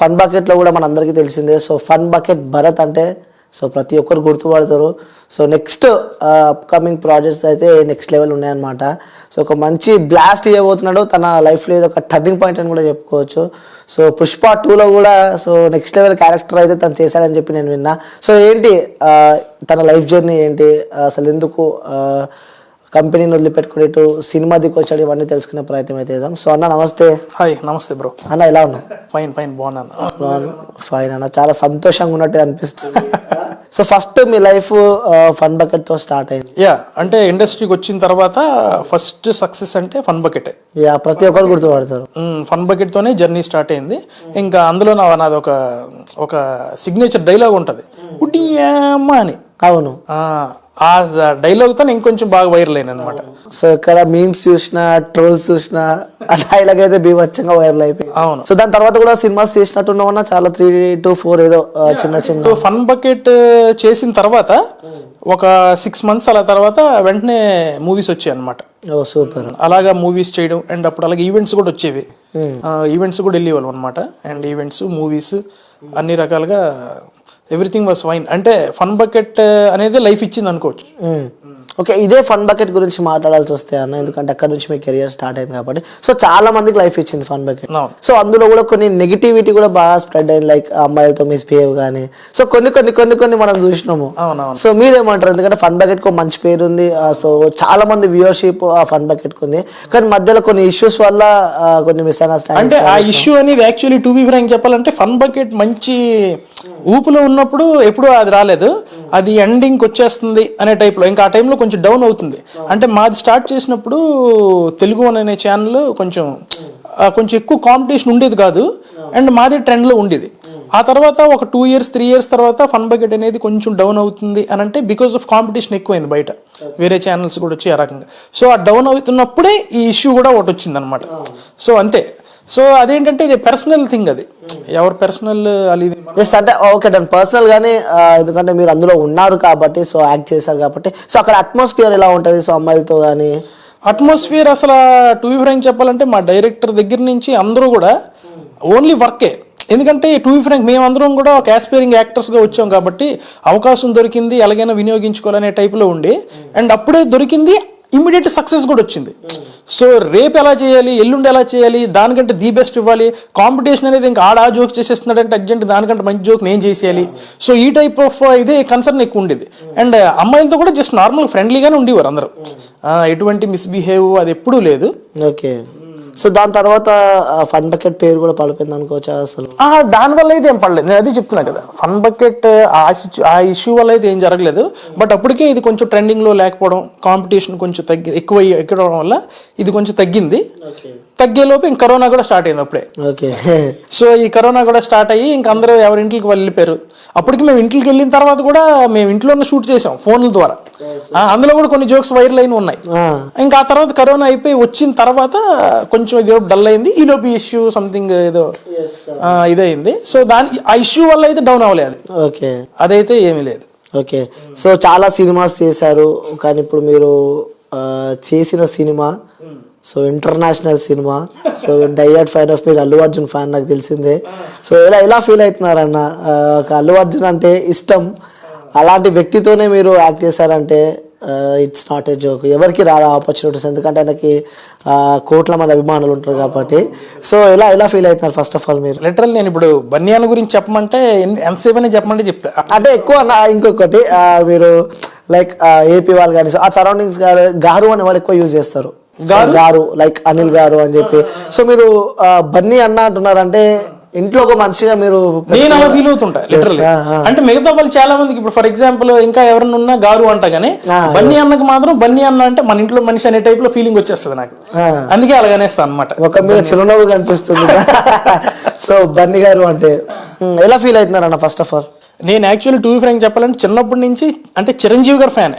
Fun బకెట్లో కూడా మనందరికీ తెలిసిందే. సో ఫన్ బకెట్ భరత్ అంటే సో ప్రతి ఒక్కరు గుర్తుపడతారు. సో నెక్స్ట్ అప్కమింగ్ ప్రాజెక్ట్స్ అయితే నెక్స్ట్ లెవెల్ ఉన్నాయన్నమాట. సో ఒక మంచి బ్లాస్ట్ ఇవ్వబోతున్నాడు తన లైఫ్లో, ఇది ఒక టర్నింగ్ పాయింట్ అని కూడా చెప్పుకోవచ్చు. సో పుష్ప 2లో కూడా సో నెక్స్ట్ లెవెల్ క్యారెక్టర్ అయితే తను చేశాడని చెప్పి నేను విన్నా. సో ఏంటి తన లైఫ్ జర్నీ ఏంటి, అసలు ఎందుకు కంపెనీని వదిలిపెట్టుకుని ఇటు సినిమా దిక్కు వచ్చాడు, ఇవన్నీ తెలుసుకునే ప్రయత్నం అయితే చేద్దాం. సో అన్న నమస్తే. హాయ్, నమస్తే బ్రో. అన్న ఎలా ఉన్నావు? ఫైన్ బాగున్నాను. ఫైన్ అన్న, చాలా సంతోషంగా ఉన్నట్టు అనిపిస్తుంది. సో ఫస్ట్ మీ లైఫ్ ఫన్ బకెట్ తో స్టార్ట్ అయింది. యా, అంటే ఇండస్ట్రీకి వచ్చిన తర్వాత ఫస్ట్ సక్సెస్ అంటే ఫన్ బకెటే. యా, ప్రతి ఒక్కరు గుర్తుపడతారు. ఫన్ బకెట్ తోనే జర్నీ స్టార్ట్ అయింది. ఇంకా అందులో నాది ఒక సిగ్నేచర్ డైలాగ్ ఉంటుంది, ఉడియమ్మ అని. అవును, ఆ డైలాగ్ తో ఇంకొంచెం బాగా వైరల్ అయిన అనమాట. సో ఇక్కడ మీమ్స్ చూసినా, ట్రోల్స్ చూసినా, ఆ డైలాగ్ అయితే బీభత్సంగా వైరల్ అయిపోయింది. అవును. సో దాని తర్వాత కూడా సినిమాస్ చేసినట్టున్నా చాలా 3 to 4 ఏదో చిన్న ఫన్ బకెట్ చేసిన తర్వాత ఒక 6 months అలా తర్వాత వెంటనే మూవీస్ వచ్చాయి అనమాట. ఓ సూపర్. అలాగా మూవీస్ చేయడం, అండ్ అప్పుడు అలాగే ఈవెంట్స్ కూడా వచ్చేవి. ఈవెంట్స్ కూడా వెళ్ళేవాళ్ళం అనమాట. అండ్ ఈవెంట్స్, మూవీస్ అన్ని రకాలుగా ఎవ్రీథింగ్ వాస్ ఫైన్. అంటే ఫన్ బకెట్ అనేది లైఫ్ ఇచ్చింది అనుకోవచ్చు. ఓకే, ఇదే ఫన్ బకెట్ గురించి మాట్లాడాల్సి వస్తే అన్న, ఎందుకంటే అక్కడ నుంచి మీ కెరియర్ స్టార్ట్ అయింది కాబట్టి. సో చాలా మందికి లైఫ్ ఇచ్చింది ఫన్ బకెట్. సో అందులో కూడా కొన్ని నెగిటివిటీ కూడా బాగా స్ప్రెడ్ అయింది, లైక్ అమ్మాయిలతో మిస్బిహేవ్ కానీ. సో కొన్ని మనం చూసినాము. సో మీరేమంటారు? ఎందుకంటే ఫన్ బకెట్ కు మంచి పేరు ఉంది. సో చాలా మంది వ్యూవర్షిప్ ఆ ఫన్ బకెట్ కు ఉంది, కానీ మధ్యలో కొన్ని ఇష్యూస్ వల్ల కొన్ని మిస్అండర్స్టాండింగ్. అంటే ఆ ఇష్యూ అనేది యాక్చువల్లీ టు బి ఫ్రాంక్ చెప్పాలంటే ఫన్ బకెట్ మంచి ఊపులో ఉన్నప్పుడు ఎప్పుడూ అది రాలేదు, అది ఎండింగ్ వచ్చేస్తుంది అనే టైప్లో. ఇంకా ఆ టైంలో కొంచెం డౌన్ అవుతుంది. అంటే మాది స్టార్ట్ చేసినప్పుడు తెలుగు అనే ఛానల్ కొంచెం ఎక్కువ కాంపిటీషన్ ఉండేది కాదు, అండ్ మాది ట్రెండ్లో ఉండేది. ఆ తర్వాత ఒక 2 years 3 years తర్వాత ఫన్ బకెట్ అనేది కొంచెం డౌన్ అవుతుంది అని అంటే బికాస్ ఆఫ్ కాంపిటీషన్ ఎక్కువైంది బయట, వేరే ఛానల్స్ కూడా వచ్చి ఆ రకంగా. సో ఆ డౌన్ అవుతున్నప్పుడే ఈ ఇష్యూ కూడా ఒకటి వచ్చింది అనమాట. సో అంతే. సో అదేంటంటే ఇది పర్సనల్ థింగ్, అది ఎవరు పర్సనల్ అది అంటే ఓకే దాని పర్సనల్ గానీ, ఎందుకంటే మీరు అందులో ఉన్నారు కాబట్టి, సో యాక్ట్ చేశారు కాబట్టి. సో అక్కడ అట్మాస్ఫియర్ ఎలా ఉంటుంది? సో అమ్మాయిలతో కానీ అట్మాస్ఫియర్ అసలు టు బి ఫ్రాంక్ చెప్పాలంటే మా డైరెక్టర్ దగ్గర నుంచి అందరూ కూడా ఓన్లీ వర్కే. ఎందుకంటే టు బి ఫ్రాంక్ మేమందరం కూడా ఒక యాస్పైరింగ్ యాక్టర్స్గా వచ్చాం కాబట్టి అవకాశం దొరికింది ఎలాగైనా వినియోగించుకోవాలనే టైప్లో ఉండి, అండ్ అప్పుడే దొరికింది ఇమ్మీడియట్ సక్సెస్ కూడా వచ్చింది. సో రేపు ఎలా చేయాలి, ఎల్లుండి ఎలా చేయాలి, దానికంటే ది బెస్ట్ ఇవ్వాలి. కాంపిటీషన్ అనేది ఇంకా ఆ జోక్ చేసేస్తున్నాడంటే అర్జెంట్ దానికంటే మంచి జోక్ నేను చేసేయాలి. సో ఈ టైప్ ఆఫ్ ఇదే కన్సర్న్ ఎక్కువ ఉండేది. అండ్ అమ్మాయిలతో కూడా జస్ట్ నార్మల్ ఫ్రెండ్లీగానే ఉండేవారు అందరూ, ఎటువంటి మిస్బిహేవ్ అది ఎప్పుడూ లేదు. ఓకే. సో దాని తర్వాత ఫన్ బకెట్ పేరు కూడా పడిపోయింది అనుకోవచ్చు అసలు? దానివల్ల అయితే ఏం పడలేదు, నేను అది చెప్తున్నా కదా. ఫన్ బకెట్ ఆ ఇష్యూ వల్ల అయితే ఏం జరగలేదు. బట్ అప్పటికే ఇది కొంచెం ట్రెండింగ్లో లేకపోవడం, కాంపిటీషన్ కొంచెం ఎక్కువ ఎక్కడం వల్ల ఇది కొంచెం తగ్గింది. తగ్గేలోపు ఇంక కరోనా కూడా స్టార్ట్ అయింది అప్పుడే. ఓకే. సో ఈ కరోనా కూడా స్టార్ట్ అయ్యి ఇంక అందరూ ఎవరి ఇంట్లోకి వెళ్ళిపోయారు. అప్పటికి మేము ఇంట్లోకి వెళ్ళిన తర్వాత కూడా మేము ఇంట్లోనే షూట్ చేసాం ఫోన్ల ద్వారా. అందులో కూడా కొన్ని జోక్స్ వైరల్ అయిన ఉన్నాయి. ఇంకా ఆ తర్వాత కరోనా అయిపోయి వచ్చిన తర్వాత కొంచెం ఇది డల్ అయింది. ఈ లోపు ఇష్యూ సంథింగ్ ఏదో ఇదైంది. సో ఆ ఇష్యూ వల్ల అయితే డౌన్ అవ్వలేదు. ఓకే, అదైతే ఏమీ లేదు. ఓకే. సో చాలా సినిమాస్ చేశారు, కానీ ఇప్పుడు మీరు చేసిన cinema so international cinema. So diehard fan of మీరు అల్లు అర్జున్ ఫ్యాన్ నాకు తెలిసిందే. సో ఎలా ఫీల్ అవుతున్నారన్న? అల్లు అర్జున్ అంటే ఇష్టం, అలాంటి వ్యక్తితోనే మీరు యాక్ట్ చేశారంటే ఇట్స్ నాట్ ఏ జోక్. ఎవరికి రాదా ఆపర్చునిటీస్, ఎందుకంటే ఆయనకి కోట్ల మంది అభిమానులు ఉంటారు కాబట్టి. సో ఎలా ఫీల్ అవుతున్నారు ఫస్ట్ ఆఫ్ ఆల్ మీరు? లిటరల్ నేను ఇప్పుడు బన్యాన్ గురించి చెప్పమంటే ఎంతసేపు చెప్పమంటే చెప్తా. అంటే ఎక్కువ ఇంకొకటి మీరు లైక్ ఏపీ వాళ్ళు కానీ ఆ సరౌండింగ్స్ గారు అని వాళ్ళు ఎక్కువ యూజ్ చేస్తారు, గారు లైక్ అనిల్ గారు అని చెప్పి. సో మీరు బన్నీ అన్న అంటున్నారంటే ఇంట్లో ఒక మనిషిగా మీరు, నేను అలా ఫీల్ అవుతుంటా లిటరల్లీ. అంటే మిగతా వాళ్ళు చాలా మందికి ఇప్పుడు ఫర్ ఎగ్జాంపుల్ ఇంకా ఎవరైనా ఉన్నా గారు అంట, కానీ బన్నీ అన్నకి మాత్రం బన్నీ అన్న అంటే మన ఇంట్లో మనిషి అనే టైప్ లో ఫీలింగ్ వచ్చేస్తుంది నాకు. అందుకే అలాగనేస్తాను అనమాట. ఒక మీద చిరునవ్వు కనిపిస్తుంది. సో బన్నీ గారు అంటే ఎలా ఫీల్ అవుతున్నారు అన్న ఫస్ట్ ఆఫ్ ఆల్? నేను యాక్చువల్లీ టు బి ఫ్రాంక్ చెప్పాలంటే చిన్నప్పటి నుంచి అంటే చిరంజీవి గారి ఫ్యానే.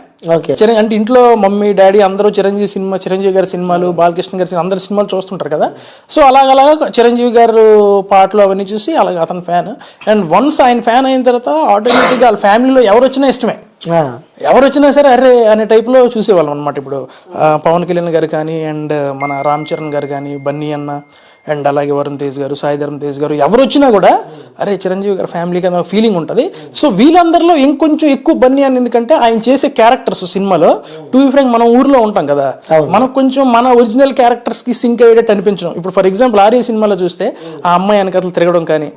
అంటే ఇంట్లో మమ్మీ డాడీ అందరూ చిరంజీవి గారి సినిమాలు, బాలకృష్ణ గారి అందరి సినిమాలు చూస్తుంటారు కదా. సో అలాగా చిరంజీవి గారు పాటలు అవన్నీ చూసి అలాగే అతను ఫ్యాన్. అండ్ వన్స్ ఆయన ఫ్యాన్ అయిన తర్వాత ఆటోమేటిక్గా వాళ్ళ ఫ్యామిలీలో ఎవరు వచ్చినా ఇష్టమే, ఎవరు వచ్చినా సరే అరే అనే టైప్లో చూసేవాళ్ళం అనమాట. ఇప్పుడు పవన్ కళ్యాణ్ గారు కానీ, అండ్ మన రామ్ చరణ్ గారు కానీ, బన్నీ అన్న, అండ్ అలాగే వరుణ్ తేజ్ గారు, సాయి ధరమ్ తేజ్ గారు ఎవరు వచ్చినా కూడా అరే చిరంజీవి గారు ఫ్యామిలీ కదా ఫీలింగ్ ఉంటుంది. సో వీళ్ళందరిలో ఇంకొంచెం ఎక్కువ బన్నీ అని ఎందుకంటే ఆయన చేసే క్యారెక్టర్స్ సినిమాలో టు బి ఫ్రాంక్ మనం ఊర్లో ఉంటాం కదా, మనకు కొంచెం మన ఒరిజినల్ క్యారెక్టర్స్ కి సింక్ అయ్యేటట్టు అనిపించడం. ఇప్పుడు ఫర్ ఎగ్జాంపుల్ ఆర్య సినిమాలో చూస్తే ఆ అమ్మాయి వెనకతలు తిరగడం కానీ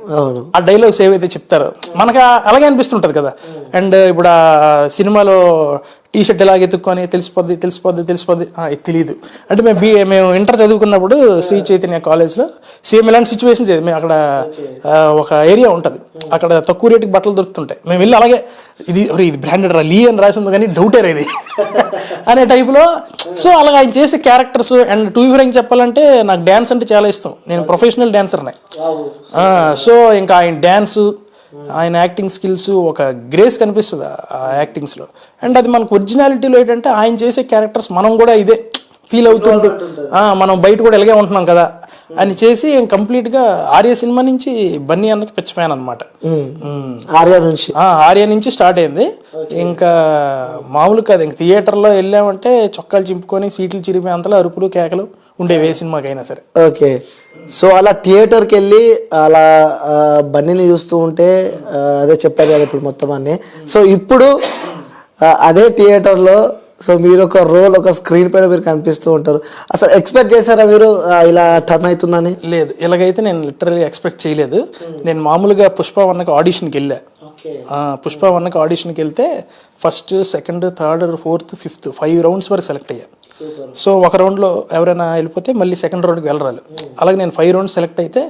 ఆ డైలాగ్స్ ఏవైతే చెప్తారో మనకు అలాగే అనిపిస్తుంటది కదా. అండ్ ఇప్పుడు ఆ సినిమాలో టీ షర్ట్ ఇలాగ ఎత్తుక్కొని తెలిసిపోద్ది తెలియదు అంటే మేము ఇంటర్ చదువుకున్నప్పుడు శ్రీ చైతన్య కాలేజ్లో సేమ్ ఇలాంటి సిచ్యువేషన్స్ మేము అక్కడ ఒక ఏరియా ఉంటుంది, అక్కడ తక్కువ రేటుకి బట్టలు దొరుకుతుంటాయి. మేము వెళ్ళి అలాగే ఇది బ్రాండెడ్ రా లీ అని రాసి ఉంది కానీ డౌటే ఇది అనే టైప్లో. సో అలాగ ఆయన చేసే characters. And to be frank చెప్పాలంటే నాకు డ్యాన్స్ అంటే చాలా ఇష్టం, నేను ప్రొఫెషనల్ డాన్సర్నే. సో ఇంకా ఆయన డ్యాన్సు, ఆయన యాక్టింగ్ స్కిల్స్, ఒక గ్రేస్ కనిపిస్తుంది ఆ యాక్టింగ్స్లో. అండ్ అది మనకు ఒరిజినాలిటీలో ఏంటంటే ఆయన చేసే క్యారెక్టర్స్ మనం కూడా ఇదే ఫీల్ అవుతుంటూ మనం బయట కూడా ఇలాగే ఉంటున్నాం కదా అని చేసి కంప్లీట్గా ఆర్య సినిమా నుంచి బన్నీ అన్నకి పిచ్చి ఫ్యాన్ అనమాట. ఆర్య నుంచి స్టార్ట్ అయింది. ఇంకా మామూలు కాదు, ఇంక థియేటర్లో వెళ్ళామంటే చొక్కాలు చింపుకొని సీట్లు చిరిపే అంతలో అరుపులు కేకలు ఉండేవి ఏ సినిమాకైనా సరే. ఓకే, సో అలా థియేటర్కి వెళ్ళి అలా బన్నీని చూస్తూ ఉంటే అదే చెప్పారు కదా ఇప్పుడు మొత్తం అన్నీ. సో ఇప్పుడు అదే థియేటర్లో సో మీరు ఒక రోల్ ఒక స్క్రీన్ పైన మీరు కనిపిస్తూ ఉంటారు. అసలు ఎక్స్పెక్ట్ చేశారా మీరు ఇలా టర్న్ అవుతుందని? లేదు, ఇలాగైతే నేను లిటరల్లీ ఎక్స్పెక్ట్ చేయలేదు. నేను మామూలుగా పుష్ప 1కి ఆడిషన్కి వెళ్ళా. పుష్ప 1కి ఆడిషన్కి వెళ్తే first, second, third, fourth, fifth 5 rounds వరకు సెలెక్ట్ అయ్యా. సో ఒక రౌండ్లో ఎవరైనా వెళ్ళిపోతే మళ్ళీ సెకండ్ రౌండ్కి వెళ్ళరాలి. అలాగే నేను 5 రౌండ్స్ సెలెక్ట్ అయితే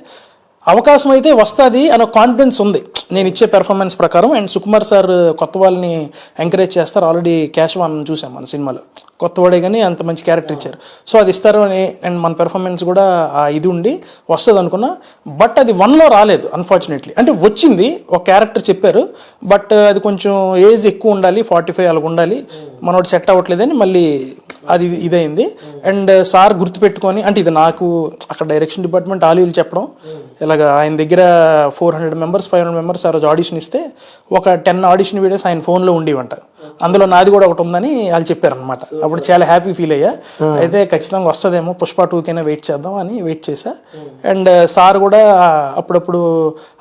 అవకాశం అయితే వస్తుంది అనే కాన్ఫిడెన్స్ ఉంది నేను ఇచ్చే పెర్ఫార్మెన్స్ ప్రకారం. అండ్ సుకుమార్ సార్ కొత్త వాళ్ళని ఎంకరేజ్ చేస్తారు. ఆల్రెడీ క్యాష్వాన్ చూసాం మన సినిమాలో, కొత్తవాడే కానీ అంత మంచి క్యారెక్టర్ ఇచ్చారు. సో అది ఇస్తారు అని అండ్ మన పెర్ఫార్మెన్స్ కూడా ఆ ఇది ఉండి వస్తుంది అనుకున్నా. బట్ అది 1లో రాలేదు అన్ఫార్చునేట్లీ. అంటే వచ్చింది, ఒక క్యారెక్టర్ చెప్పారు, బట్ అది కొంచెం ఏజ్ ఎక్కువ ఉండాలి, 45 అలాగ ఉండాలి, మనోడు సెట్ అవ్వట్లేదని మళ్ళీ అది ఇదైంది. అండ్ సార్ గుర్తుపెట్టుకొని, అంటే ఇది నాకు అక్కడ డైరెక్షన్ డిపార్ట్మెంట్ ఆలీలు చెప్పడం, ఇలాగ ఆయన దగ్గర 400 మెంబర్స్ 500 మెంబర్స్ ఆ రోజు ఆడిషన్ ఇస్తే ఒక 10 ఆడిషన్ వీడియోస్ ఆయన ఫోన్లో ఉండేవంట. అందులో నాది కూడా ఒకటి ఉందని వాళ్ళు చెప్పారనమాట. అప్పుడు చాలా హ్యాపీ ఫీల్ అయ్యా. అయితే ఖచ్చితంగా వస్తుందేమో పుష్ప 2కైనా వెయిట్ చేద్దాం అని వెయిట్ చేశా. అండ్ సార్ కూడా అప్పుడప్పుడు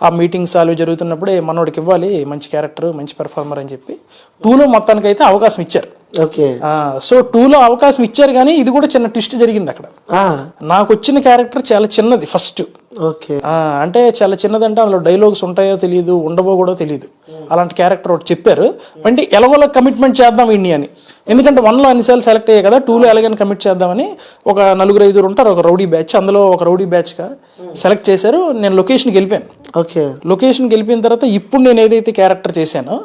ఆ మీటింగ్స్ అవి జరుగుతున్నప్పుడే మనోడికి ఇవ్వాలి మంచి క్యారెక్టర్, మంచి పెర్ఫార్మర్ అని చెప్పి 2లో మొత్తానికైతే అవకాశం ఇచ్చారు. ఓకే, సో 2లో అవకాశం ఇచ్చారు కానీ ఇది కూడా చిన్న ట్విస్ట్ జరిగింది అక్కడ. నాకు వచ్చిన క్యారెక్టర్ చాలా చిన్నది ఫస్ట్. ఓకే, అంటే చాలా చిన్నదంటే అందులో డైలాగ్స్ ఉంటాయో తెలియదు, ఉండవో కూడా తెలియదు, అలాంటి క్యారెక్టర్ ఒకటి చెప్పారు. అంటే ఎలాగోలా కమిట్మెంట్ చేద్దాం వీడిని అని. ఎందుకంటే 1లో అన్నిసార్లు సెలెక్ట్ అయ్యాయి కదా, 2లో ఎలాగైనా కమిట్ చేద్దామని ఒక 4-5 ఉంటారు, ఒక రౌడీ బ్యాచ్, అందులో ఒక రౌడీ బ్యాచ్గా సెలెక్ట్ చేశారు. నేను లొకేషన్కి వెళ్ళిపోయాను. ఓకే, లొకేషన్కి వెళ్ళిపోయిన తర్వాత ఇప్పుడు నేను ఏదైతే క్యారెక్టర్ చేశానో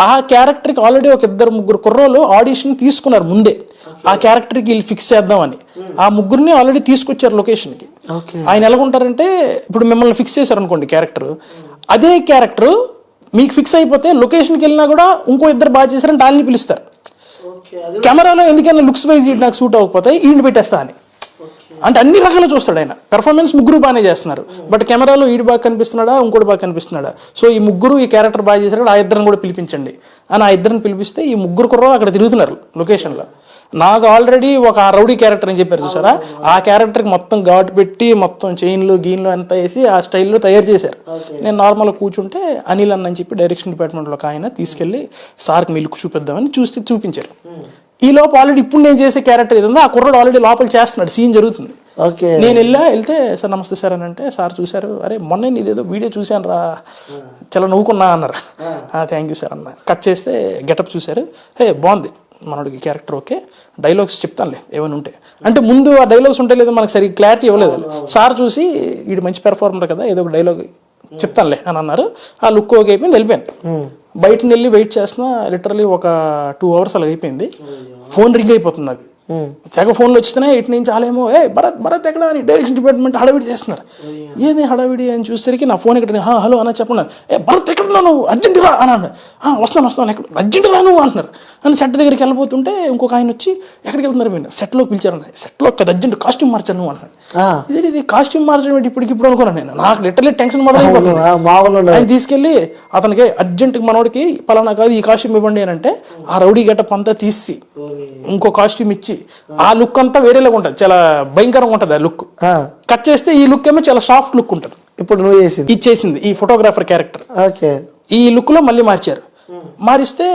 ఆ క్యారెక్టర్కి ఆల్రెడీ ఒక 2-3 కుర్రోళ్ళు ఆడిషన్ తీసుకున్నారు ముందే, ఆ క్యారెక్టర్కి వీళ్ళు ఫిక్స్ చేద్దామని. ఆ ముగ్గురిని ఆల్రెడీ తీసుకొచ్చారు లొకేషన్కి. ఆయన ఎలాగుంటారంటే ఇప్పుడు మిమ్మల్ని ఫిక్స్ చేశారు అనుకోండి క్యారెక్టర్, అదే క్యారెక్టర్ మీకు ఫిక్స్ అయిపోతే లొకేషన్కి వెళ్ళినా కూడా ఇంకో 2 బాగా చేశారంటే వాళ్ళని పిలుస్తారు. కెమెరాలో ఎందుకైనా లుక్స్ వైజ్ నాకు సూట్ అవ్వకపోతే ఈయన పెట్టేస్తా అని. అంటే అన్ని రకాలు చూస్తాడు ఆయన. పెర్ఫార్మెన్స్ ముగ్గురు బాగానే చేస్తున్నారు, బట్ కెమెరాలో ఈడు బాగా కనిపిస్తున్నాడా, ఇంకోటి బాగా కనిపిస్తున్నాడా, సో ఈ ముగ్గురు ఈ క్యారెక్టర్ బాగా చేశారు, ఆ 2 కూడా పిలిపించండి అని ఆ 2 పిలిపిస్తే ఈ ముగ్గురు కూడా అక్కడ తిరుగుతున్నారు లొకేషన్లో. నాకు ఆల్రెడీ ఒక రౌడీ క్యారెక్టర్ అని చెప్పారు చూసారా, ఆ క్యారెక్టర్కి మొత్తం ఘాటు పెట్టి మొత్తం చైన్లు గీన్లు అంతా వేసి ఆ స్టైల్లో తయారు చేశారు. నేను నార్మల్గా కూర్చుంటే అనిల్ అన్న అని చెప్పి డైరెక్షన్ డిపార్ట్మెంట్లో ఒక ఆయన తీసుకెళ్ళి సార్కి మిల్క్ చూపిద్దామని చూపించారు. ఈ లోపు ఆల్రెడీ ఇప్పుడు నేను చేసే క్యారెక్టర్ ఏదో ఆ కుర్రాడు ఆల్రెడీ లోపల చేస్తున్నాడు, సీన్ జరుగుతుంది. నేను వెళ్తే సార్ నమస్తే సార్ అని అంటే సార్ చూశారు, అరే మొన్న నీదేదో వీడియో చూశాను రా, చాలా నవ్వుకున్నా అన్నారు. థ్యాంక్ యూ సార్ అన్న. కట్ చేస్తే గెటప్ చూశారు, బాగుంది మనోడికి క్యారెక్టర్, ఓకే డైలాగ్స్ చెప్తానులే ఏమైనా ఉంటే. అంటే ముందు ఆ డైలాగ్స్ ఉంటే లేదో మనకు సరిగ్గా క్లారిటీ ఇవ్వలేదు. సార్ చూసి వీడు మంచి పెర్ఫార్మర్ కదా, ఏదో ఒక డైలాగ్ చెప్తానులే అని అన్నారు. ఆ లుక్ ఓకే అయిపోయింది, వెళ్ళిపోయాను. బయటని వెళ్ళి వెయిట్ చేస్తున్నా లిటరలీ ఒక 2 hours అలా అయిపోయింది. ఫోన్ రింగ్ అయిపోతుంది నాకు, తెగ ఫోన్లు వచ్చినాయి ఇటు నుంచి. చాలేమో భరత్ ఎక్కడ అని డైరెక్షన్ డిపార్ట్మెంట్ హడావిడి చేస్తున్నారు. ఏది హడావిడి అని చూసేసరికి నా ఫోన్ ఇక్కడ, హలో అన్న చెప్పండి, భరత్ ఎక్కడున్నావు నువ్వు, అర్జెంట్ రా అని అన్నాడు. వస్తాను ఎక్కడ, అర్జెంట్ రా నువ్వు అంటున్నారు. అని సెట్ దగ్గరికి వెళ్ళిపోతుంటే ఇంకొక ఆయన వచ్చి ఎక్కడికి వెళ్తున్నారు మీరు, సెట్లోకి పిలిచారన్న. సెట్లో కదా అర్జెంట్ కాస్ట్యూమ్ మార్చాను నువ్వు అన్నాడు. ఇది కాస్ట్యూమ్ మార్చడం ఇప్పుడు అనుకున్నాను నేను. నాకు లిటరలీ టెన్షన్ మొదలైపోతుంది. ఆయన తీసుకెళ్ళి అతనికి అర్జెంట్కి మనోడికి పలానా కాదు ఈ కాస్ట్యూమ్ ఇవ్వండి అని అంటే ఆ రౌడీ గెటప్ అంతా తీసి ఇంకో కాస్ట్యూమ్ ఇచ్చి ఆ లుక్ అంతా వేరేలాగా ఉంటుంది, చాలా భయంకరంగా ఉంటుంది ఆ లుక్. కట్ చేస్తే ఈ లుక్ ఏమో చాలా సాఫ్ట్ లుక్ ఉంటుంది. ఇప్పుడు నువ్వు చేసింది ఇచ్చేసింది ఈ ఫోటోగ్రాఫర్ క్యారెక్టర్. ఓకే. ఈ లుక్ లో మళ్ళీ మార్చారు. మారిస్తే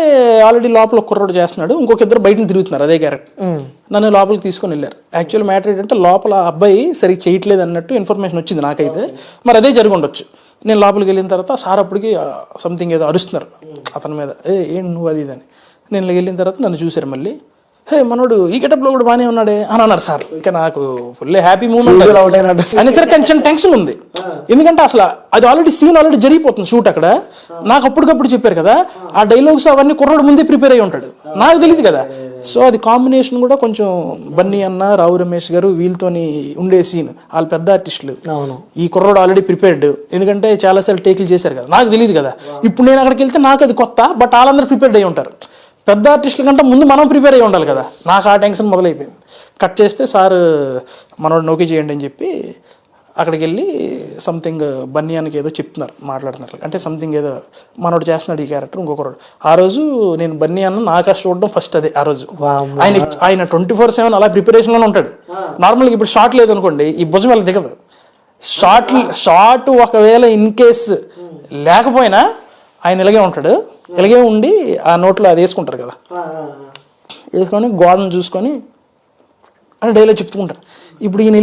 ఆల్రెడీ లోపల కుర్రోడు చేస్తున్నాడు, ఇంకొక ఇద్దరు బయటని తిరుగుతున్నారు అదే క్యారెక్టర్. నన్ను లోపలికి తీసుకొని వెళ్ళారు. యాక్చువల్ మ్యాటర్ ఏంటంటే లోపల అబ్బాయి సరిగ్గా చేయట్లేదు అన్నట్టు ఇన్ఫర్మేషన్ వచ్చింది నాకైతే. మరి అదే జరిగి ఉండొచ్చు. నేను లోపలికి వెళ్ళిన తర్వాత సార్ అప్పటికి సంథింగ్ ఏదో అరుస్తున్నారు అతని మీద, ఏంటి నువ్వు అది ఇదని. నేను వెళ్ళిన తర్వాత నన్ను చూశారు మళ్ళీ, హే మనోడు ఈ గెటప్లో కూడా బాగానే ఉన్నాడే అని అన్నారు సార్. ఇంకా నాకు ఫుల్ హ్యాపీ మూమెంట్ అనేసరికి కొంచెం టెన్షన్ ఉంది. ఎందుకంటే అసలు అది ఆల్రెడీ సీన్ ఆల్రెడీ జరిగిపోతుంది షూట్ అక్కడ. నాకు అప్పటికప్పుడు చెప్పారు కదా ఆ డైలాగ్స్ అవన్నీ కుర్రోడు ముందే ప్రిపేర్ అయ్యి ఉంటాడు, నాకు తెలియదు కదా. సో అది కాంబినేషన్ కూడా కొంచెం బన్నీ అన్న, రావు రమేష్ గారు వీళ్ళతోని ఉండే సీన్, వాళ్ళు పెద్ద ఆర్టిస్టులు. ఈ కుర్రోడు ఆల్రెడీ ప్రిపేర్డ్, ఎందుకంటే చాలాసార్లు టేకులు చేశారు కదా, నాకు తెలియదు కదా. ఇప్పుడు నేను అక్కడికి వెళ్తే నాకు అది కొత్త, బట్ వాళ్ళందరూ ప్రిపేర్డ్ అయ్యి ఉంటారు. పెద్ద ఆర్టిస్టుల కంటే ముందు మనం ప్రిపేర్ అయ్యి ఉండాలి కదా. నాకు ఆ టెన్షన్ మొదలైపోయింది. కట్ చేస్తే సార్ మనోడు నోకే చేయండి అని చెప్పి అక్కడికి వెళ్ళి సంథింగ్ బన్యానికి ఏదో చెప్తున్నారు, మాట్లాడుతున్నారు. అంటే సంథింగ్ ఏదో మనోడు చేస్తున్నాడు ఈ క్యారెక్టర్ ఇంకొకరోడు. ఆ రోజు నేను బన్నీ అన్న నాకు చూడడం ఫస్ట్ అదే. ఆ రోజు ఆయన 24/7 అలా ప్రిపరేషన్లోనే ఉంటాడు. నార్మల్గా ఇప్పుడు షార్ట్ లేదు అనుకోండి, ఈ భుజం ఎలా దిగదు. షార్ట్ ఒకవేళ ఇన్ కేస్ లేకపోయినా ఆయన ఇలాగే ఉంటాడు. ఇలాగే ఉండి ఆ నోట్లో అది వేసుకుంటారు కదా, వేసుకొని గోడను చూసుకొని అని డైలాగ్ చెప్తుకుంటారు. ఇప్పుడు ఈయన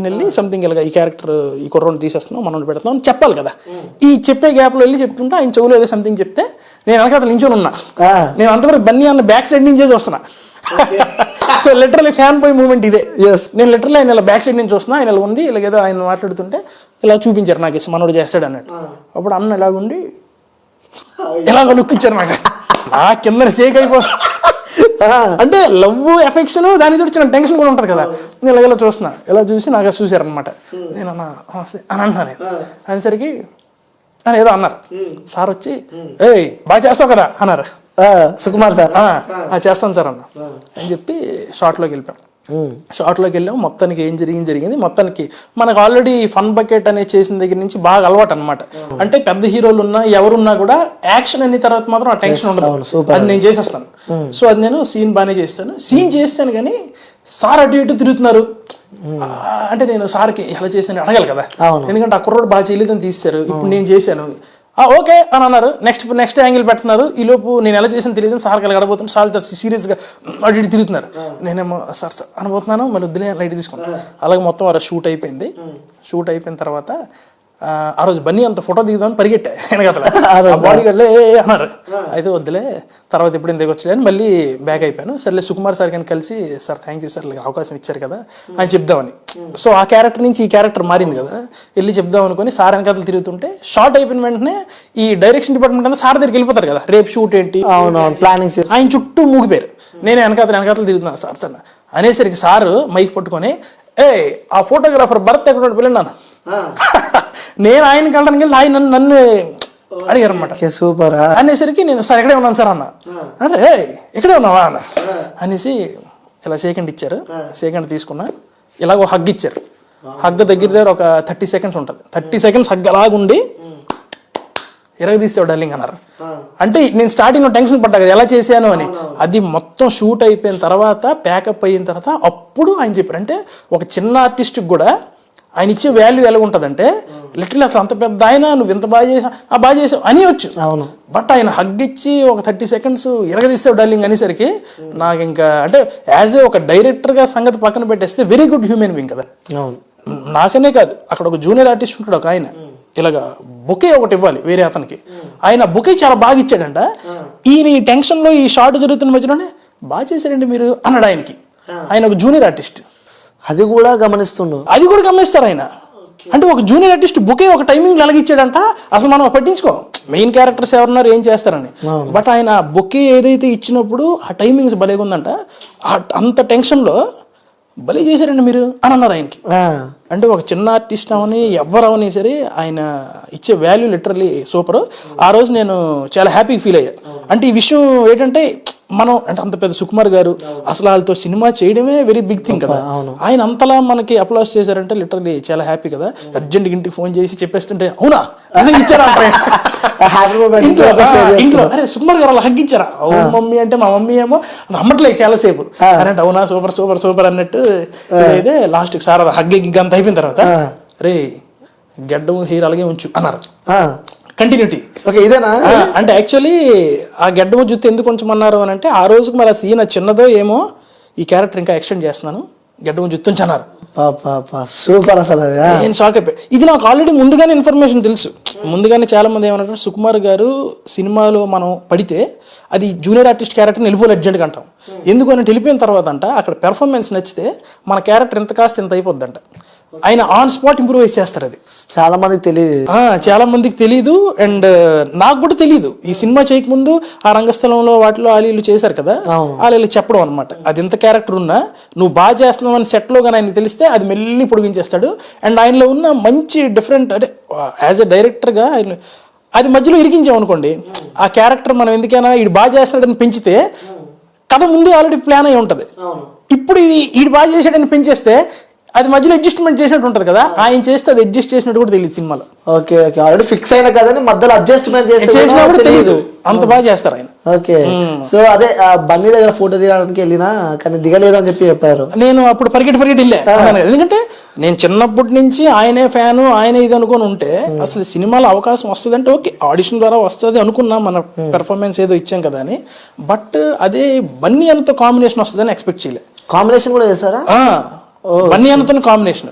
వెళ్ళి సంథింగ్ ఇలాగ ఈ క్యారెక్టర్ ఈ కుర్రోని తీసేస్తున్నాం మనం పెడుతున్నాం అని చెప్పాలి కదా. ఈ చెప్పే గ్యాప్లో వెళ్ళి చెప్తుంటే ఆయన చెవులు ఏదో సంథింగ్ చెప్తే నేను వెనకాల నించొని ఉన్నా. నేను అంతవరకు బన్నీ అన్న బ్యాక్ సైడ్ నుంచి వస్తున్నా. So literally fan boy moment ఇదే. నేను లిటరలీ ఆయన ఇలా బ్యాక్ సైడ్ నుంచి వస్తున్నా, ఆయన ఇలా ఉండి ఇలాగేదో ఆయన మాట్లాడుతుంటే ఇలా చూపించారు నాకు, ఇష్టం మనోడు చేస్తాడు అన్నట్టు. అప్పుడు అన్న ఇలాగుండి ఇలాగ లుక్ ఇచ్చారు నాకు. నా కింద సేక్ అయిపోతుంది. అంటే లవ్ ఎఫెక్షన్ దాని తోటి చిన్న టెన్షన్ కూడా ఉంటుంది కదా. నేను ఇలా చూస్తున్నా, ఇలా చూసి నాకు చూసారనమాట. నేను అని అంటున్నాను. అనేసరికి ఏదో అన్నారు. సార్ వచ్చి బాగా చేస్తావు కదా అన్నారు. సుకుమార్ సార్ చేస్తాను సార్ అన్న అని చెప్పి షార్ట్లోకి వెళ్ళిపోయాం. షార్ట్లోకి వెళ్ళాం. మొత్తానికి ఏం జరిగింది. మొత్తానికి మనకు ఆల్రెడీ ఫన్ బకెట్ అనేది చేసిన దగ్గర నుంచి బాగా అలవాటు అనమాట. అంటే పెద్ద హీరోలు ఉన్నా ఎవరున్నా కూడా యాక్షన్ అయిన తర్వాత మాత్రం ఆ టెన్షన్ ఉండదు, అది నేను చేసేస్తాను. సో అది నేను సీన్ బాగానే చేస్తాను కానీ సార్ అటు ఇటు తిరుగుతున్నారు. అంటే నేను సార్కి ఎలా చేశాను అడగాలి కదా, ఎందుకంటే ఆ కుర్రోడు బాగా చేయలేదని తీశారు. ఇప్పుడు నేను చేశాను ఓకే అని అన్నారు. నెక్స్ట్ యాంగిల్ పెడుతున్నారు. ఈ లోపు నేను ఎలా చేసాను తెలియదు, సార్కి ఎలా గడబోతున్నాను. సార్ సీరియస్గా అటు ఇటు తిరుగుతున్నారు. నేనేమో సార్ అనబోతున్నాను, మళ్ళీ వద్దులే లైట్ తీసుకున్నాను. అలాగే మొత్తం ఆ షూట్ అయిపోయింది. షూట్ అయిపోయిన తర్వాత ఆ రోజు బన్నీ అంత ఫోటో దిగుదామని పరిగెట్టా వెనకతల. బాడీ గార్డ్లే అన్నారు, అయితే వద్దులే తర్వాత ఎప్పుడు ఇందుకు వచ్చలే అని మళ్ళీ బ్యాక్ అయిపోయాను. సర్లే సుకుమార్ సార్ కానీ కలిసి సార్ థ్యాంక్ యూ సార్ అవకాశం ఇచ్చారు కదా అని చెప్దామని. సో ఆ క్యారెక్టర్ నుంచి ఈ క్యారెక్టర్ మారింది కదా, వెళ్ళి చెప్దాం అనుకుని సార్ వెనకతలు తిరుగుతుంటే షార్ట్ అయిపోయిన వెంటనే ఈ డైరెక్షన్ డిపార్ట్మెంట్ అంతా సార్ దగ్గరికి వెళ్ళిపోతారు కదా, రేపు షూట్ ఏంటి ప్లానింగ్స్ ఆయన చుట్టూ మూగిపోయారు. నేను వెనకతలు తిరుగుతున్నాను సార్ అనేసరికి సార్ మైక్ పట్టుకొని ఆ ఫోటోగ్రాఫర్ భరత్ ఎక్కడ వెళ్ళినాను. నేను ఆయనకి వెళ్ళడానికి వెళ్ళి ఆయన నన్ను అడిగారు అనమాట. సూపర్ అనేసరికి నేను సార్ ఎక్కడే ఉన్నాను సార్ అన్న. అంటే ఎక్కడే ఉన్నావా అన్న అనేసి ఇలా సెకండ్ ఇచ్చారు. సెకండ్ తీసుకున్నా, ఇలాగ హగ్ ఇచ్చారు. హగ్ దగ్గర ఒక 30 seconds ఉంటుంది. 30 seconds హగ్ అలాగుండి తీసావు డార్లింగ్ అన్నారు. అంటే నేను స్టార్టింగ్ టెన్షన్ పడ్డా కదా ఎలా చేశాను అని. అది మొత్తం షూట్ అయిపోయిన తర్వాత ప్యాకప్ అయిన తర్వాత అప్పుడు ఆయన చెప్పారు. అంటే ఒక చిన్న ఆర్టిస్ట్కి కూడా ఆయన ఇచ్చే వాల్యూ ఎలా ఉంటుందంటే లిటరల్లీ అసలు అంత పెద్ద ఆయన నువ్వు ఇంత బాగా చేసావు అని వచ్చు. బట్ ఆయన హగ్ ఇచ్చి ఒక 30 seconds తీసావు డార్లింగ్ అనేసరికి నాకు ఇంకా అంటే యాజ్ ఏ ఒక డైరెక్టర్గా సంగతి పక్కన పెట్టేస్తే వెరీ గుడ్ హ్యూమన్ బీయింగ్ కదా. నాకనే కాదు, అక్కడ ఒక జూనియర్ ఆర్టిస్ట్ ఉంటాడు ఒక ఆయన, ఇలాగా బొకే ఒకటి ఇవ్వాలి వేరే అతనికి. ఆయన బొకే చాలా బాగా ఇచ్చాడంట. ఈయన ఈ టెన్షన్లో ఈ షార్ట్ జరుగుతున్న మధ్యలోనే బాగా చేశారండి మీరు అన్నాడు ఆయనకి. ఆయన ఒక జూనియర్ ఆర్టిస్ట్, అది కూడా గమనిస్తారు ఆయన. అంటే ఒక జూనియర్ ఆర్టిస్ట్ బొకే ఒక టైమింగ్ ఎలాగిచ్చాడంట, అసలు మనం పట్టించుకో మెయిన్ క్యారెక్టర్స్ ఎవరున్నారు ఏం చేస్తారని. బట్ ఆయన బొకే ఏదైతే ఇచ్చినప్పుడు ఆ టైమింగ్స్ భలేగా ఉందంట. అంత టెన్షన్లో భలే చేశారండి మీరు అని అన్నారు ఆయనకి. అంటే ఒక చిన్న ఆర్టిస్ట్ అవని ఎవరు అవని సరే ఆయన ఇచ్చే వాల్యూ లిటరల్లీ సూపర్. ఆ రోజు నేను చాలా హ్యాపీగా ఫీల్ అయ్యా. అంటే ఈ విషయం ఏంటంటే మనం అంటే అంత పెద్ద సుకుమార్ గారు అసలు వాళ్ళతో సినిమా చేయడమే వెరీ బిగ్ థింగ్ కదా. ఆయన అంతలా మనకి అప్లాస్ చేశారంటే లిటరల్లీ చాలా హ్యాపీ కదా. అర్జెంట్ ఇంటికి ఫోన్ చేసి చెప్పేస్తుంటే అవునా నిజంగా ఇచ్చారా హ్యాపీ మూమెంట్ ఇంట్లో అరే సుకుమార్ గారు అలా హగ్గించారా అవును మమ్మీ అంటే మా మమ్మీ ఏమో నమ్మట్లేదు చాలాసేపు అంటే అవునా సూపర్ సూపర్ సూపర్ అన్నట్టు అయితే లాస్ట్ సార్ హగ్గి అంత అయిపోయిన తర్వాత రే గడ్డం హెయిర్ అలాగే ఉంచు అన్నారు కంటిన్యూటీ. ఓకే ఇదేనా అంటే యాక్చువల్లీ ఆ గడ్డము జుత్తు ఎందుకు ఉంచమన్నారు అని అంటే ఆ రోజుకి మరి ఆ సీన్ చిన్నదో ఏమో ఈ క్యారెక్టర్ ఇంకా ఎక్స్టెండ్ చేస్తున్నాను గడ్డము జుత్తు ఉంచన్నారు. సూపర్ అసలు నేను షాక్ అయిపోయి. ఇది నాకు ఆల్రెడీ ముందుగానే ఇన్ఫర్మేషన్ తెలుసు. ముందుగానే చాలా మంది ఏమన్నారు సుకుమార్ గారు సినిమాలో మనం పడితే అది జూనియర్ ఆర్టిస్ట్ క్యారెక్టర్ని వెళ్ళిపోలే అర్జెంట్గా అంటాం. ఎందుకు అని వెళ్ళిపోయిన తర్వాత అంట అక్కడ పెర్ఫార్మెన్స్ నచ్చితే మన క్యారెక్టర్ ఎంత కాస్త ఎంత అయిపోద్దంట. ఆయన ఆన్ స్పాట్ ఇంప్రూవైజ్ చేస్తారు. అది చాలా మందికి తెలియదు, చాలా మందికి తెలియదు. అండ్ నాకు కూడా తెలియదు. ఈ సినిమా చేయకముందు ఆ రంగస్థలంలో వాటిలో ఆలీలు చేశారు కదా, ఆలీలు చెప్పడం అనమాట. అది ఎంత క్యారెక్టర్ ఉన్నా నువ్వు బాగా చేస్తున్నావు అని సెట్లో కానీ ఆయనకి తెలిస్తే అది మెల్లి పొడిగించేస్తాడు. అండ్ ఆయనలో ఉన్న మంచి డిఫరెంట్ అంటే యాజ్ ఎ డైరెక్టర్గా ఆయన అది మధ్యలో ఇరికించాం అనుకోండి ఆ క్యారెక్టర్ మనం ఎందుకైనా వీడు బాగా చేస్తున్నాడని పెంచితే కథ ముందే ఆల్రెడీ ప్లాన్ అయి ఉంటుంది. ఇప్పుడు ఇది వీడు బాగా చేసాడని పెంచేస్తే అది మధ్యలో అడ్జస్ట్మెంట్ చేసినట్టు ఉంటుంది కదా, ఆయన చేస్తే అది అడ్జస్ట్ చేసినట్టు కూడా తెలియదు సినిమాలో. ఓకే ఓకే ఆల్రెడీ ఫిక్స్ అయిన కదని మధ్యలో అడ్జస్ట్మెంట్ చేసినా కూడా తెలియదు, అంత బాగా చేస్తారు ఆయన. ఓకే సో అదే బన్నీ దగ్గర ఫోటో తీయడానికి వెళ్ళినా కానీ దిగలేదు అని చెప్పారు. నేను అప్పుడు పరిగెట్టి వెళ్ళా, ఎందుకంటే నేను చిన్నప్పటి నుంచి ఆయనే ఫ్యాను ఆయన ఇది అనుకుని ఉంటే అసలు సినిమాలో అవకాశం వస్తుంది అంటే ఓకే ఆడిషన్ ద్వారా వస్తుంది అనుకున్నా, మన పెర్ఫార్మెన్స్ ఏదో ఇచ్చాం కదా అని. బట్ అదే బన్నీ అన్నతో కాంబినేషన్ వస్తుందని ఎక్స్పెక్ట్ చేయలే. కాంబినేషన్ కూడా చేశారా? బన్నీ అన్నతో కాంబినేషన్.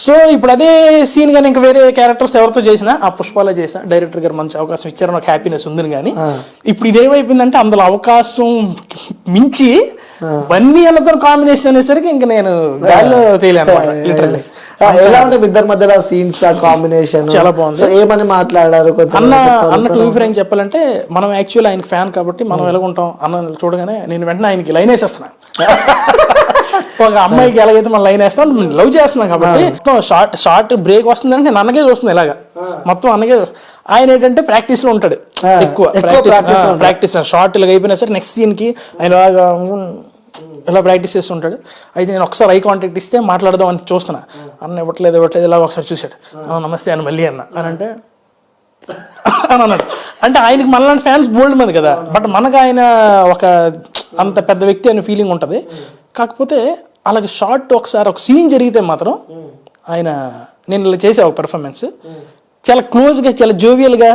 సో ఇప్పుడు అదే సీన్ కానీ ఇంకా వేరే క్యారెక్టర్స్ ఎవరితో చేసినా ఆ పుష్పాలో చేసా డైరెక్టర్ గారు మంచి అవకాశం ఇచ్చారు, నాకు హ్యాపీనెస్ ఉంది. కానీ ఇప్పుడు ఇదేమైపోయిందంటే అందులో అవకాశం మించి బన్నీ అన్నతో కాంబినేషన్ అనేసరికి ఇంకా నేను గాల్లో తేలాను. ఎలా ఉంటుంది ఇద్దరి మధ్యలో సీన్స్ కాంబినేషన్? చాలా బాగుంది. ఏమని మాట్లాడారు? అన్న టూ ఫ్రెండ్ చెప్పాలంటే మనం యాక్చువల్ ఆయనకి ఫ్యాన్ కాబట్టి మనం ఎలాగుంటాం అన్న చూడగానే నేను వెంటనే ఆయనకి లైన్ వేసేస్తున్నా. ఒక అమ్మాయికి ఎలాగైతే మనం లైన్ వేస్తాం లవ్ చేస్తున్నాం కాబట్టి మొత్తం షార్ట్ బ్రేక్ వస్తుందంటే నేను అన్నగే చూస్తుంది ఇలాగా మొత్తం అన్నగే. ఆయన ఏంటంటే ప్రాక్టీస్ లో ఉంటాడు ఎక్కువ, ప్రాక్టీస్ షార్ట్ ఇలాగ అయిపోయినా సరే నెక్స్ట్ సీన్ కి ఆయన ఇలా ప్రాక్టీస్ చేస్తుంటాడు. అయితే నేను ఒకసారి ఐ కాంటాక్ట్ ఇస్తే మాట్లాడదాం అని చూస్తున్నా, అన్న ఇవ్వట్లేదు ఇలా ఒకసారి చూశాడు, నమస్తే అని మళ్ళీ అన్న అని అంటే అని అన్నాడు. అంటే ఆయనకి మనలాంటి ఫ్యాన్స్ బోల్డ్ మంది కదా, బట్ మనకు ఆయన ఒక అంత పెద్ద వ్యక్తి అనే ఫీలింగ్ ఉంటుంది. కాకపోతే అలాగే షార్ట్ ఒకసారి ఒక సీన్ జరిగితే మాత్రం ఆయన నేను ఇలా చేసే ఒక పెర్ఫార్మెన్స్ చాలా క్లోజ్గా చాలా జోవియల్గా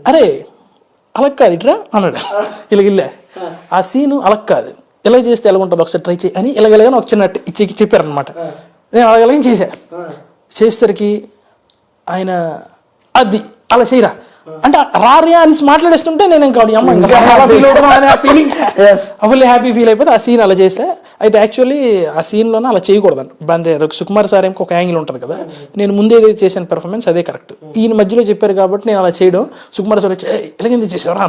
అరే అలా కాదు ఇట్రా అన్నాడు. ఇలాగిల్లే ఆ సీను అలా కాదు ఇలా చేస్తే ఎలా ఉంటుంది ఒకసారి ట్రై చేయి అని ఇలాగెలాగని ఒక చిన్న చెప్పారనమాట. నేను అలాగలాగే చేసేసరికి ఆయన అది అలా చేయరా అంటే రారియా అని మాట్లాడేస్తుంటే నేను ఇంకా ఫుల్లీ హ్యాపీ ఫీల్ అయిపోతే ఆ సీన్ అలా చేస్తే. అయితే యాక్చువల్లీ ఆ సీన్లోనే అలా చేయకూడదు అంటే సుకుమార్ సార్ ఏమో ఒక యాంగిల్ ఉంటుంది కదా, నేను ముందే చేసిన పెర్ఫార్మెన్స్ అదే కరెక్ట్. ఈయన మధ్యలో చెప్పారు కాబట్టి నేను అలా చేయడం సుకుమార్ సార్ వచ్చి ఎలాగెందుకు చేసేవారా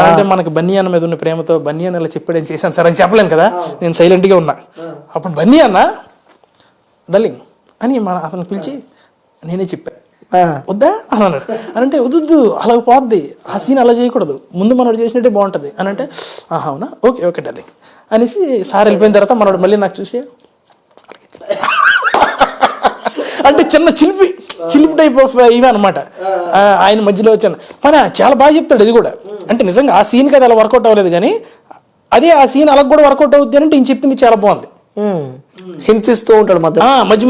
అంటే మనకు బన్నీ అన్న మీద ఉన్న ప్రేమతో బన్నీ అన్న ఇలా చెప్పాడు నేను చేశాను సార్ అని చెప్పలేను కదా, నేను సైలెంట్గా ఉన్నా. అప్పుడు బన్నీ అన్న డల్లింగ్ అని అతను పిలిచి నేనే చెప్పాను వద్దా అని అన్నాడు. అని అంటే వద్దు అలా పోద్ది ఆ సీన్ అలా చేయకూడదు ముందు మనోడు చేసినట్టే బాగుంటుంది అని అంటే అవునా ఓకే ఓకే డార్లింగ్ అనేసి సార్ వెళ్ళిపోయిన తర్వాత మనోడు మళ్ళీ నాకు చూసి అంటే చిన్న చిలిపి టైప్ ఆఫ్ ఇవే అనమాట. ఆయన మధ్యలో వచ్చాను మన చాలా బాగా చెప్తాడు. ఇది కూడా అంటే నిజంగా ఆ సీన్ కదా అలా వర్కౌట్ అవ్వలేదు కానీ అదే ఆ సీన్ అలా కూడా వర్కౌట్ అవుద్ది అంటే ఈయన చెప్పింది చాలా బాగుంది. హింసిస్తూ ఉంటాడు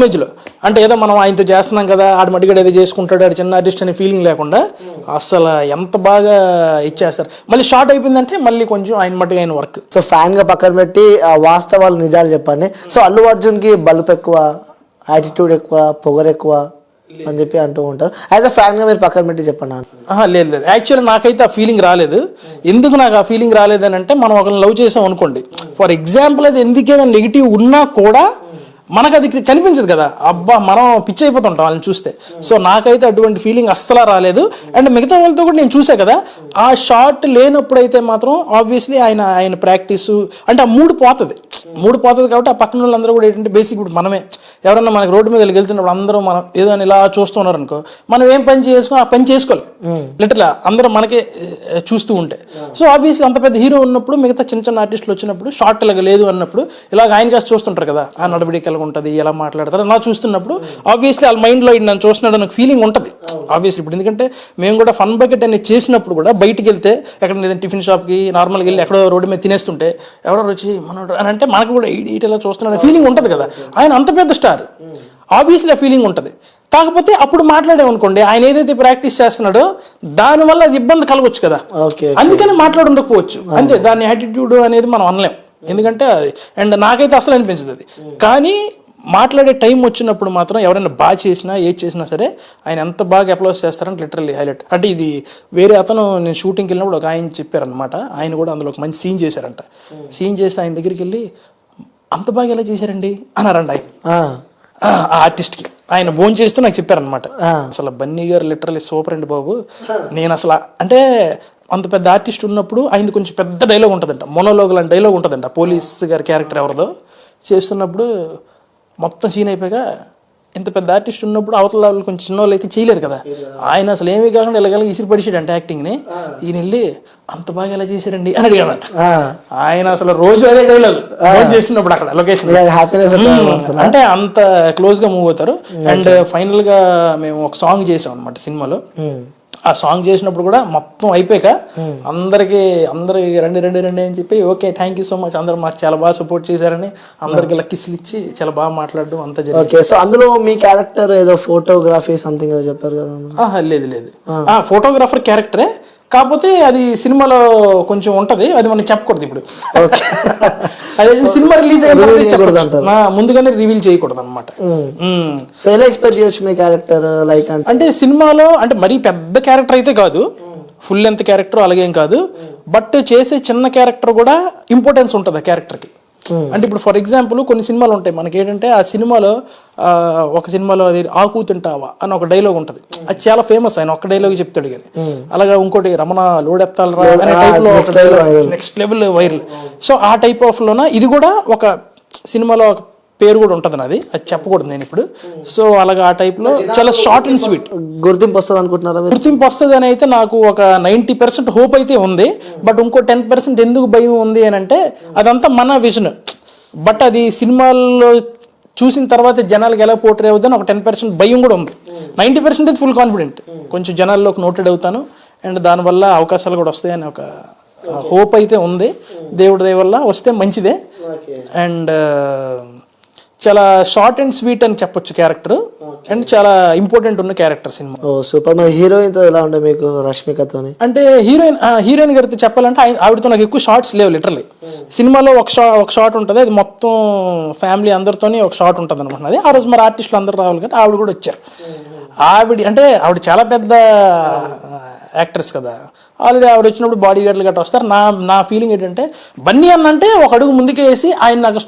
మధ్యలో అంటే ఏదో మనం ఆయనతో చేస్తున్నాం కదా ఆడు మట్టిగడ ఏదో చేసుకుంటాడు ఆడు చిన్న ఆర్టిస్ట్ అనే ఫీలింగ్ లేకుండా అసలు ఎంత బాగా ఇచ్చేస్తారు. మళ్ళీ షార్ట్ అయిపోయిందంటే మళ్ళీ కొంచెం ఆయన మట్టుగా ఆయన వర్క్. సో ఫ్యాన్ గా పక్కన పెట్టి వాస్తవాలు నిజాలు చెప్పండి. సో అల్లు అర్జున్ కి బలుపు ఎక్కువ, యాటిట్యూడ్ ఎక్కువ, పొగరు ఎక్కువ అని చెప్పి అంటూ ఉంటారు. అయితే ఫ్యాన్ గా మీరు పక్కన పెట్టి చెప్పండి. లేదు యాక్చువల్లీ నాకైతే ఆ ఫీలింగ్ రాలేదు. ఎందుకు నాకు ఆ ఫీలింగ్ రాలేదని అంటే మనం ఒకరిని లవ్ చేసాం అనుకోండి, ఫర్ ఎగ్జాంపుల్ అది ఎందుకైనా నెగిటివ్ ఉన్నా కూడా మనకు అది కనిపించదు కదా, అబ్బా మనం పిచ్చి అయిపోతుంటాం వాళ్ళని చూస్తే. సో నాకైతే అటువంటి ఫీలింగ్ అస్సలు రాలేదు. అండ్ మిగతా వాళ్ళతో కూడా నేను చూసా కదా ఆ షార్ట్ లేనప్పుడైతే మాత్రం ఆబ్వియస్లీ ఆయన ప్రాక్టీసు అంటే ఆ మూడు పోతుంది కాబట్టి ఆ పక్కన వాళ్ళందరూ కూడా ఏంటంటే బేసిక్ ఇప్పుడు మనమే ఎవరన్నా మనకి రోడ్డు మీద వెళ్తున్నప్పుడు అందరూ మనం ఏదో అని ఇలా చూస్తున్నారు అనుకో, మనం ఏం పని చేసుకుని ఆ పని చేసుకోవాలి లిటరల్గా అందరూ మనకే చూస్తూ ఉంటే. సో ఆబ్వియస్లీ అంత పెద్ద హీరో ఉన్నప్పుడు మిగతా చిన్న చిన్న ఆర్టిస్టులు వచ్చినప్పుడు షార్ట్ ఇలాగ లేదు అన్నప్పుడు ఇలాగ ఆయన కాస్త చూస్తుంటారు కదా ఆ నడవడికలు రకాలుగా ఉంటుంది, ఎలా మాట్లాడతారు నా చూస్తున్నప్పుడు ఆబ్వియస్లీ వాళ్ళ మైండ్లో నన్ను చూస్తున్నాడు నాకు ఫీలింగ్ ఉంటుంది ఆబ్వియస్లీ. ఇప్పుడు ఎందుకంటే మేము కూడా ఫన్ బకెట్ అనేది చేసినప్పుడు కూడా బయటికి వెళ్తే ఎక్కడ ఏదైనా టిఫిన్ షాప్కి నార్మల్గా వెళ్ళి ఎక్కడో రోడ్డు మీద తినేస్తుంటే ఎవరో వచ్చి మనోడు అని అంటే మనకు కూడా ఇటలా చూస్తున్నాడు ఫీలింగ్ ఉంటుంది కదా. ఆయన అంత పెద్ద స్టార్, ఆబ్వియస్లీ ఆ ఫీలింగ్ ఉంటుంది. కాకపోతే అప్పుడు మాట్లాడేమనుకోండి ఆయన ఏదైతే ప్రాక్టీస్ చేస్తున్నాడో దానివల్ల అది ఇబ్బంది కలగొచ్చు కదా, అందుకని మాట్లాడి ఉండకపోవచ్చు అంతే. దాని యాటిట్యూడ్ అనేది మనం అనలేం, ఎందుకంటే అది అండ్ నాకైతే అసలు అనిపించదు అది. కానీ మాట్లాడే టైం వచ్చినప్పుడు మాత్రం ఎవరైనా బాగా చేసినా ఏది చేసినా సరే ఆయన ఎంత బాగా అప్లోడ్ చేస్తారంటే లిటరల్లీ హైలైట్. అంటే ఇది వేరే అతను నేను షూటింగ్కి వెళ్ళినప్పుడు ఒక ఆయన చెప్పారనమాట, ఆయన కూడా అందులో ఒక మంచి సీన్ చేశారంట. సీన్ చేస్తే ఆయన దగ్గరికి వెళ్ళి అంత బాగా ఎలా చేశారండి అన్నారండి ఆయన ఆ ఆర్టిస్ట్కి. ఆయన భోజనం చేస్తూ నాకు చెప్పారనమాట, అసలు బన్నీ గారు లిటరల్లీ సూపర్ అండి బాబు. నేను అసలు అంటే అంత పెద్ద ఆర్టిస్ట్ ఉన్నప్పుడు ఆయనది కొంచెం పెద్ద డైలాగ్ ఉంటుందంట, మొనోలోగ్ లాంటి డైలాగ్ ఉంటుందంట. పోలీస్ గారి క్యారెక్టర్ ఎవరిదో చేస్తున్నప్పుడు మొత్తం సీన్ అయిపోయాక ఇంత పెద్ద ఆర్టిస్ట్ ఉన్నప్పుడు అవతల వాళ్ళు కొంచెం చిన్న వాళ్ళు అయితే చేయలేరు కదా, ఆయన అసలు ఏమీ కాకుండా ఇలాగ ఇసిరి పడిచాడంట యాక్టింగ్ని. ఈయన వెళ్ళి అంత బాగా ఎలా చేశారండి అని అడిగాడంట. ఆయన అసలు రోజు అదే డైలాగ్ చేస్తున్నప్పుడు అక్కడ లొకేషన్ అంటే అంత క్లోజ్ గా మూవ్ అవుతారు. అండ్ ఫైనల్ గా మేము ఒక సాంగ్ చేసాం అనమాట సినిమాలో. ఆ సాంగ్ చేసినప్పుడు కూడా మొత్తం అయిపోయాక అందరికి రండి రండి రండి అని చెప్పి okay thank you so much, అందరూ మాకు చాలా బాగా సపోర్ట్ చేశారని అందరికి ఇలా కిస్సులు ఇచ్చి చాలా బాగా మాట్లాడడం అంతా జరిగింది. సో అందులో మీ క్యారెక్టర్ ఏదో ఫోటోగ్రఫీ సంథింగ్ ఏదో చెప్పారు కదా? లేదు ఫోటోగ్రాఫర్ క్యారెక్టరే, కాకపోతే అది సినిమాలో కొంచెం ఉంటది, అది మనకి చెప్పకూడదు ఇప్పుడు. అదే సినిమా రిలీజ్ అయిన ముందుగానే రివీల్ చేయకూడదు అనమాట. సో ఎలా ఎక్స్పెక్ట్ చేయొచ్చు మీ క్యారెక్టర్ లైక్ అంటే సినిమాలో అంటే మరీ పెద్ద క్యారెక్టర్ అయితే కాదు, ఫుల్ లెంత్ క్యారెక్టర్ అలాగేం కాదు, బట్ చేసే చిన్న క్యారెక్టర్ కూడా ఇంపార్టెన్స్ ఉంటుంది ఆ క్యారెక్టర్కి. అంటే ఇప్పుడు ఫర్ ఎగ్జాంపుల్ కొన్ని సినిమాలు ఉంటాయి మనకి ఏంటంటే ఆ సినిమాలో ఒక సినిమాలో అది ఆకు తింటావా అని ఒక డైలాగ్ ఉంటుంది, అది చాలా ఫేమస్, ఆయన ఒక్క డైలాగ్ చెప్తాడు కానీ. అలాగా ఇంకోటి రమణ లోడెత్తాలరా అనే టైప్ లో ఒక dialogue next level viral. So ఆ టైప్ ఆఫ్ లోన ఇది కూడా ఒక సినిమాలో ఒక పేరు కూడా ఉంటుంది, నాది అది చెప్పకూడదు నేను ఇప్పుడు. సో అలాగా ఆ టైప్ లో చాలా షార్ట్ అండ్ స్వీట్. గుర్తింపు వస్తుంది అనుకుంటున్నారా? గుర్తింపు వస్తుంది అని అయితే నాకు ఒక 90% హోప్ అయితే ఉంది, బట్ ఇంకో 10% ఎందుకు భయం ఉంది అని అంటే అదంతా మన విజన్, బట్ అది సినిమాల్లో చూసిన తర్వాత జనాలకు ఎలా పోర్ట్రే అవుతుందని ఒక 10% భయం కూడా ఉంది. 90% అయితే ఫుల్ కాన్ఫిడెంట్, కొంచెం జనాల్లోకి నోటెడ్ అవుతాను అండ్ దానివల్ల అవకాశాలు కూడా వస్తాయని ఒక హోప్ అయితే ఉంది. దేవుడి దయ వల్ల వస్తే మంచిదే. అండ్ చాలా షార్ట్ అండ్ స్వీట్ అని చెప్పొచ్చు క్యారెక్టర్, అండ్ చాలా ఇంపార్టెంట్ ఉన్న క్యారెక్టర్ సినిమా. సూపర్. మరి హీరోయిన్ తో ఎలా ఉండే మీకు రష్మికతో? అంటే హీరోయిన్ గారితో చెప్పాలంటే ఆవిడతో నాకు ఎక్కువ షార్ట్స్ లేవు లిటరల్లీ. సినిమాలో ఒక షార్ట్ ఉంటుంది, అది మొత్తం ఫ్యామిలీ అందరితోనే ఒక షార్ట్ ఉంటుంది అనమాట. అది ఆ రోజు మరి ఆర్టిస్టులు అందరూ రావాలి కానీ ఆవిడ కూడా వచ్చారు. ఆవిడ చాలా పెద్ద యాక్టర్స్ కదా, ఆల్రెడీ ఆవిడ వచ్చినప్పుడు బాడీ గార్డ్లు గట్రా వస్తారు. నా ఫీలింగ్ ఏంటంటే బన్నీ అన్న అంటే ఒక అడుగు ముందుకే వేసి ఆయన నాకు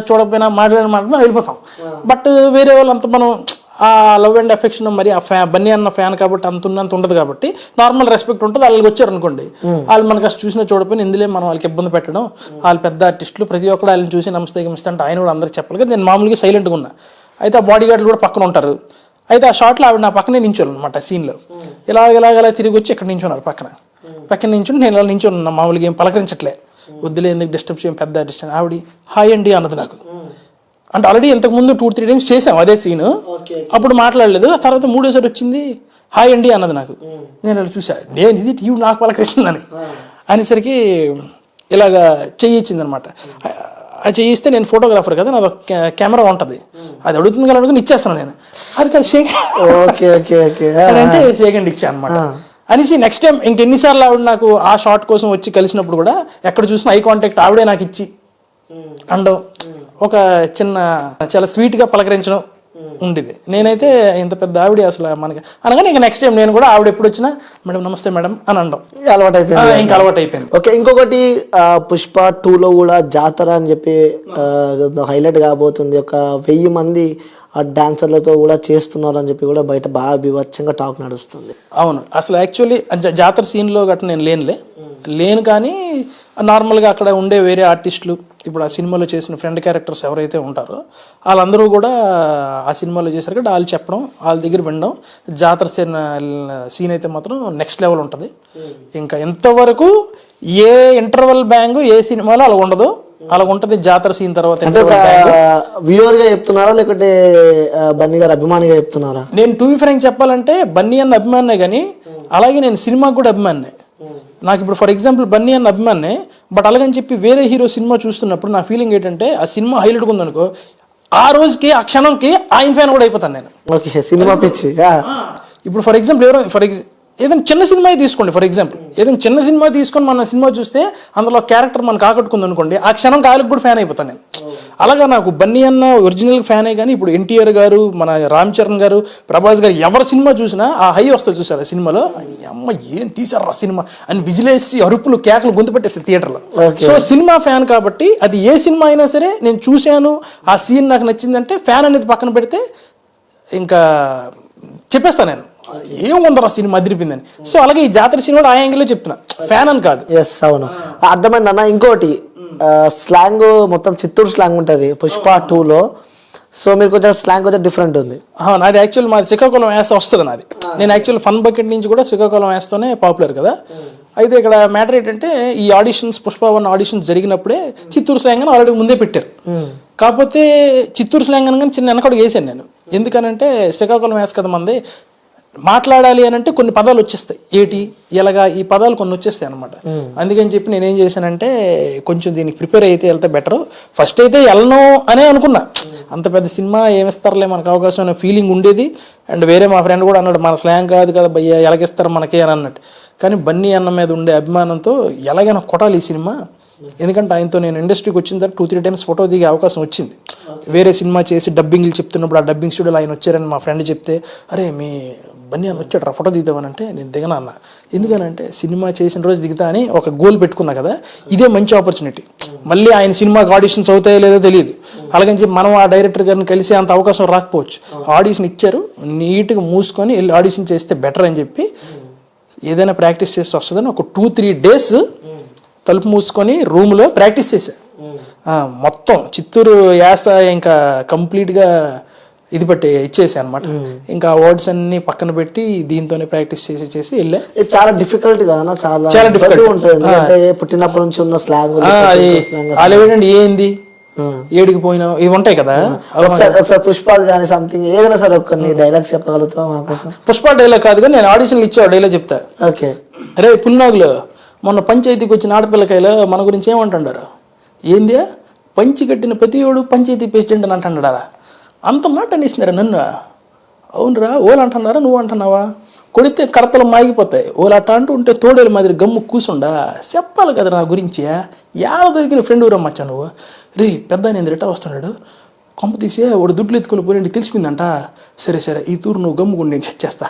చూడకపోయినా మాట్లాడిన వెళ్ళిపోతాం. బట్ వేరే వాళ్ళు అంత మనం ఆ లవ్ అండ్ అఫెక్షన్ మరి ఆ బన్నీ అన్న ఫ్యాన్ కాబట్టి అంత ఉండదు కాబట్టి నార్మల్ రెస్పెక్ట్ ఉంటుంది. వాళ్ళకి వచ్చారు అనుకోండి, వాళ్ళు మనకు అసలు చూసినా చూడకపోయినా ఇందులో మనం వాళ్ళకి ఇబ్బంది పెట్టడం. వాళ్ళు పెద్ద ఆర్టిస్టులు, ప్రతి ఒక్కరు వాళ్ళని చూసి నమస్తే అంటే ఆయన కూడా అందరికి చెప్పాలి కదా. నేను మామూలుగా సైలెంట్గా ఉన్నా, అయితే ఆ బాడీ గార్డులు కూడా పక్కన ఉంటారు. అయితే ఆ షాట్లో ఆవిడ నా పక్కనే నించోను అనమాట సీన్లో. ఇలాగ తిరిగి వచ్చి ఇక్కడ నించున్నారు పక్కన నించుని నేను ఇలా నించున్నా, మామూలుగా ఏం పలకరించట్లే, వద్దులే ఎందుకు డిస్టర్బ్ చేయం పెద్ద ఆర్టిస్ట్ అని. ఆవిడ హాయ్ అండి అన్నది నాకు. అంటే ఆల్రెడీ ఇంతకుముందు 2-3 టైమ్స్ చేసాం అదే సీన్, అప్పుడు మాట్లాడలేదు. ఆ తర్వాత 3వ వచ్చింది హాయ్ అండి అన్నది నాకు. నేను అలా చూసా, నేను ఇది ఇవి నాకు పలకరిస్తుందని అనేసరికి ఇలాగా చెయ్యించింది అనమాట. అది చేయిస్తే నేను ఫోటోగ్రాఫర్ కదా, నాది కెమెరా ఉంటుంది, అది అడుగుతుంది కదా అనుకుని ఇచ్చేస్తాను నేను. అది కాదు అంటే సెకండ్ ఇచ్చా అనమాట అనేసి నెక్స్ట్ టైం ఇంకెన్నిసార్లు ఆవిడ నాకు ఆ షార్ట్ కోసం వచ్చి కలిసినప్పుడు కూడా ఎక్కడ చూసినా ఐ కాంటాక్ట్ ఆవిడే నాకు ఇచ్చి అండ్ ఒక చిన్న చాలా స్వీట్గా పలకరించడం ఉండేది. నేనైతే ఇంత పెద్ద ఆవిడ అసలు మనకి అనగానే ఇంకా నెక్స్ట్ టైం నేను కూడా ఆవిడ ఎప్పుడు వచ్చినా మేడం నమస్తే మేడం అని అనడం అలవాటు అయిపోయింది. ఇంకా అలవాటు అయిపోయింది. ఓకే, ఇంకొకటి పుష్ప 2లో కూడా జాతర అని చెప్పి హైలైట్ కాబోతుంది. ఒక 1000 మంది డాన్సర్లతో కూడా చేస్తున్నారు అని చెప్పి కూడా బయట బాగా బీభత్సంగా టాక్ నడుస్తుంది. అవును, అసలు యాక్చువల్లీ జాతర సీన్లో గట్రా నేను లేను కానీ నార్మల్గా అక్కడ ఉండే వేరే ఆర్టిస్టులు, ఇప్పుడు ఆ సినిమాలో చేసిన ఫ్రెండ్ క్యారెక్టర్స్ ఎవరైతే ఉంటారో వాళ్ళందరూ కూడా ఆ సినిమాలో చేశారు కదా, వాళ్ళు చెప్పడం, వాళ్ళ దగ్గర వినడం. జాతర సీన్ అయితే మాత్రం నెక్స్ట్ లెవెల్ ఉంటుంది. ఇంకా ఎంతవరకు ఏ ఇంటర్వెల్ బ్యాంగ్ ఏ సినిమాలో అలా ఉండదు, అలా ఉంటుంది జాతర సీన్ తర్వాత అంటే ఒక వ్యూవర్ గా చెప్తున్నారా లేకుంటే బన్నీ గారు అభిమానిగా చెప్తున్నారా? నేను టు బి ఫ్రాంక్ చెప్పాలంటే బన్నీ అన్న అభిమానే కానీ అలాగే నేను సినిమాకి కూడా అభిమానే. నాకు ఇప్పుడు ఫర్ ఎగ్జాంపుల్ బన్నీ అన్న అభిమానే, బట్ అలాగని చెప్పి వేరే హీరో సినిమా చూస్తున్నప్పుడు నా ఫీలింగ్ ఏంటంటే ఆ సినిమా హైలైట్గా ఉందనుకో ఆ రోజుకి ఆ క్షణంకి ఆయన ఫ్యాన్ కూడా అయిపోతాను నేను. ఓకే, సినిమా పిచ్చి. ఇప్పుడు ఫర్ ఎగ్జాంపుల్ ఏదైనా చిన్న సినిమా తీసుకోండి, ఫర్ ఎగ్జాంపుల్ ఏదైనా చిన్న సినిమా తీసుకొని మన సినిమా చూస్తే అందులో క్యారెక్టర్ మనకు ఆకట్టుకుంది అనుకోండి, ఆ క్షణం కాయలకు కూడా ఫ్యాన్ అయిపోతాను నేను. అలాగా నాకు బన్నీ అన్న ఒరిజినల్ ఫ్యానే కానీ ఇప్పుడు ఎన్టీఆర్ గారు, మన రామ్ చరణ్ గారు, ప్రభాస్ గారు ఎవరి సినిమా చూసినా ఆ హై వస్తుంది చూసారు. ఆ సినిమాలో అమ్మ ఏం తీసారు ఆ సినిమా అని విజిలేసి అరుపులు కేకలు గొంతు పెట్టేస్తారు థియేటర్లో. సో సినిమా ఫ్యాన్ కాబట్టి అది ఏ సినిమా అయినా సరే నేను చూశాను, ఆ సీన్ నాకు నచ్చిందంటే ఫ్యాన్ అనేది పక్కన పెడితే ఇంకా చెప్పేస్తాను నేను ఏముందరా సినిమా అదిరిపోయిందని. సో అలాగే ఈ జాతర సినిమా ఆ యాంగిల్లో చెప్తున్నా, ఫ్యాన్ అని కాదు. ఎస్, అవును, అర్థమైంది అన్న. ఇంకోటి స్లాంగ్ మొత్తం చిత్తూరు స్లాంగ్ ఉంటుంది పుష్ప 2లో. సో మీరు కొంచెం స్లాంగ్ కొంచెం డిఫరెంట్ ఉంది. నాది యాక్చువల్ మాది శ్రీకాకుళం వేస్త వస్తుంది నాది. నేను యాక్చువల్ ఫన్ బకెట్ నుంచి కూడా శ్రీకాకుళం వేస్తూనే పాపులర్ కదా. అయితే ఇక్కడ మ్యాటర్ ఏంటంటే ఈ ఆడిషన్స్ పుష్ప 1 ఆడిషన్స్ జరిగినప్పుడే చిత్తూరు స్లాంగ్ అని ఆల్రెడీ ముందే పెట్టారు. కాకపోతే చిత్తూరు స్లాంగ్ అనగానే చిన్న వెనకడుగు వేసాను నేను. ఎందుకనంటే శ్రీకాకుళం వేస్త కదా మంది, మాట్లాడాలి అని అంటే కొన్ని పదాలు వచ్చేస్తాయి, ఏటి ఎలాగా ఈ పదాలు కొన్ని వచ్చేస్తాయి అనమాట. అందుకని చెప్పి నేనేం చేశానంటే కొంచెం దీనికి ప్రిపేర్ అయితే వెళ్తే బెటర్. ఫస్ట్ అయితే వెళ్ళను అనే అనుకున్నా, అంత పెద్ద సినిమా ఏమిస్తారులే మనకు అవకాశం అనే ఫీలింగ్ ఉండేది. అండ్ వేరే మా ఫ్రెండ్ కూడా అన్నాడు మన స్లాంగ్ కాదు కదా భయ్యా ఎలాగిస్తారు మనకి అని అన్నట్టు. కానీ బన్నీ అన్న మీద ఉండే అభిమానంతో ఎలాగైనా కొట్టాలి ఈ సినిమా. ఎందుకంటే ఆయనతో నేను ఇండస్ట్రీకి వచ్చిన తర్వాత 2-3 టైమ్స్ ఫోటో దిగే అవకాశం వచ్చింది. వేరే సినిమా చేసి డబ్బింగ్లు చెప్తున్నప్పుడు ఆ డబ్బింగ్ స్టూడియోలో ఆయన వచ్చారని మా ఫ్రెండ్ చెప్తే, అరే మీ బన్నీ అని వచ్చాడు రా ఫోటో దిగుతామనంటే నేను దిగనా అన్న. ఎందుకనంటే సినిమా చేసిన రోజు దిగుతా అని ఒక గోల్ పెట్టుకున్నా కదా, ఇదే మంచి ఆపర్చునిటీ. మళ్ళీ ఆయన సినిమాకి ఆడిషన్స్ అవుతాయో లేదో తెలియదు. అలాగని చెప్పి మనం ఆ డైరెక్టర్ గారిని కలిసి అంత అవకాశం రాకపోవచ్చు. ఆడిషన్ ఇచ్చారు, నీట్గా మూసుకొని వెళ్ళి ఆడిషన్ చేస్తే బెటర్ అని చెప్పి ఏదైనా ప్రాక్టీస్ చేసి వస్తుందని ఒక 2-3 డేస్ తలుపు మూసుకొని రూమ్లో ప్రాక్టీస్ చేశా. మొత్తం చిత్తూరు యాస ఇంకా కంప్లీట్గా ఇది బట్టి ఇచ్చేసా అనమాట. ఇంకా వర్డ్స్ అన్ని పక్కన పెట్టి దీంతోనే ప్రాక్టీస్ చేసి వెళ్ళా. చాలా డిఫికల్ట్ కదా, చాలా డిఫికల్ట్ ఉంటుంది. పుట్టినప్పటి నుంచి ఉన్న స్లాంగ్ అలేవేండి ఏంది ఏడికి పోయినావు ఇవి ఉంటాయి కదా. ఒకసారి పుష్పాలు కానీ సంథింగ్ ఏదైనా సరే కొన్ని డైలాగ్స్ చెప్పగలుగుతాం మా కోసం? పుష్ప డైలాగ్ కాదు కానీ నేను ఆడిషన్లు ఇచ్చా డైలాగ్ చెప్తా. ఓకే, అరే పుల్నాగులు మొన్న పంచాయతీకి వచ్చిన ఆడపిల్లకాయలు మన గురించి ఏమంటాడారు, ఏంది పంచి కట్టిన ప్రతివాడు పంచాయతీ ప్రెసిడెంట్ అని అంటున్నాడా, అంత మాట అనేసినారా నన్ను. అవునరా ఓలు అంటున్నారా నువ్వు అంటున్నావా, కొడితే కడతలు మాగిపోతాయి, ఓలు అట్ట అంటూ ఉంటే తోడేలు మాదిరి గమ్ము కూసుండా చెప్పాలి కదా నా గురించి. ఏడ దొరికిన ఫ్రెండ్ రమ్మచ్చా నువ్వు, రే పెద్ద నేను రిటా వస్తున్నాడు కొంప తీసే వాడు దుడ్లు ఎత్తుకుని పోయి తెలిసిపోయిందంట, సరే ఈ తూరు నువ్వు గమ్ముకుని నేను చెక్ చేస్తా.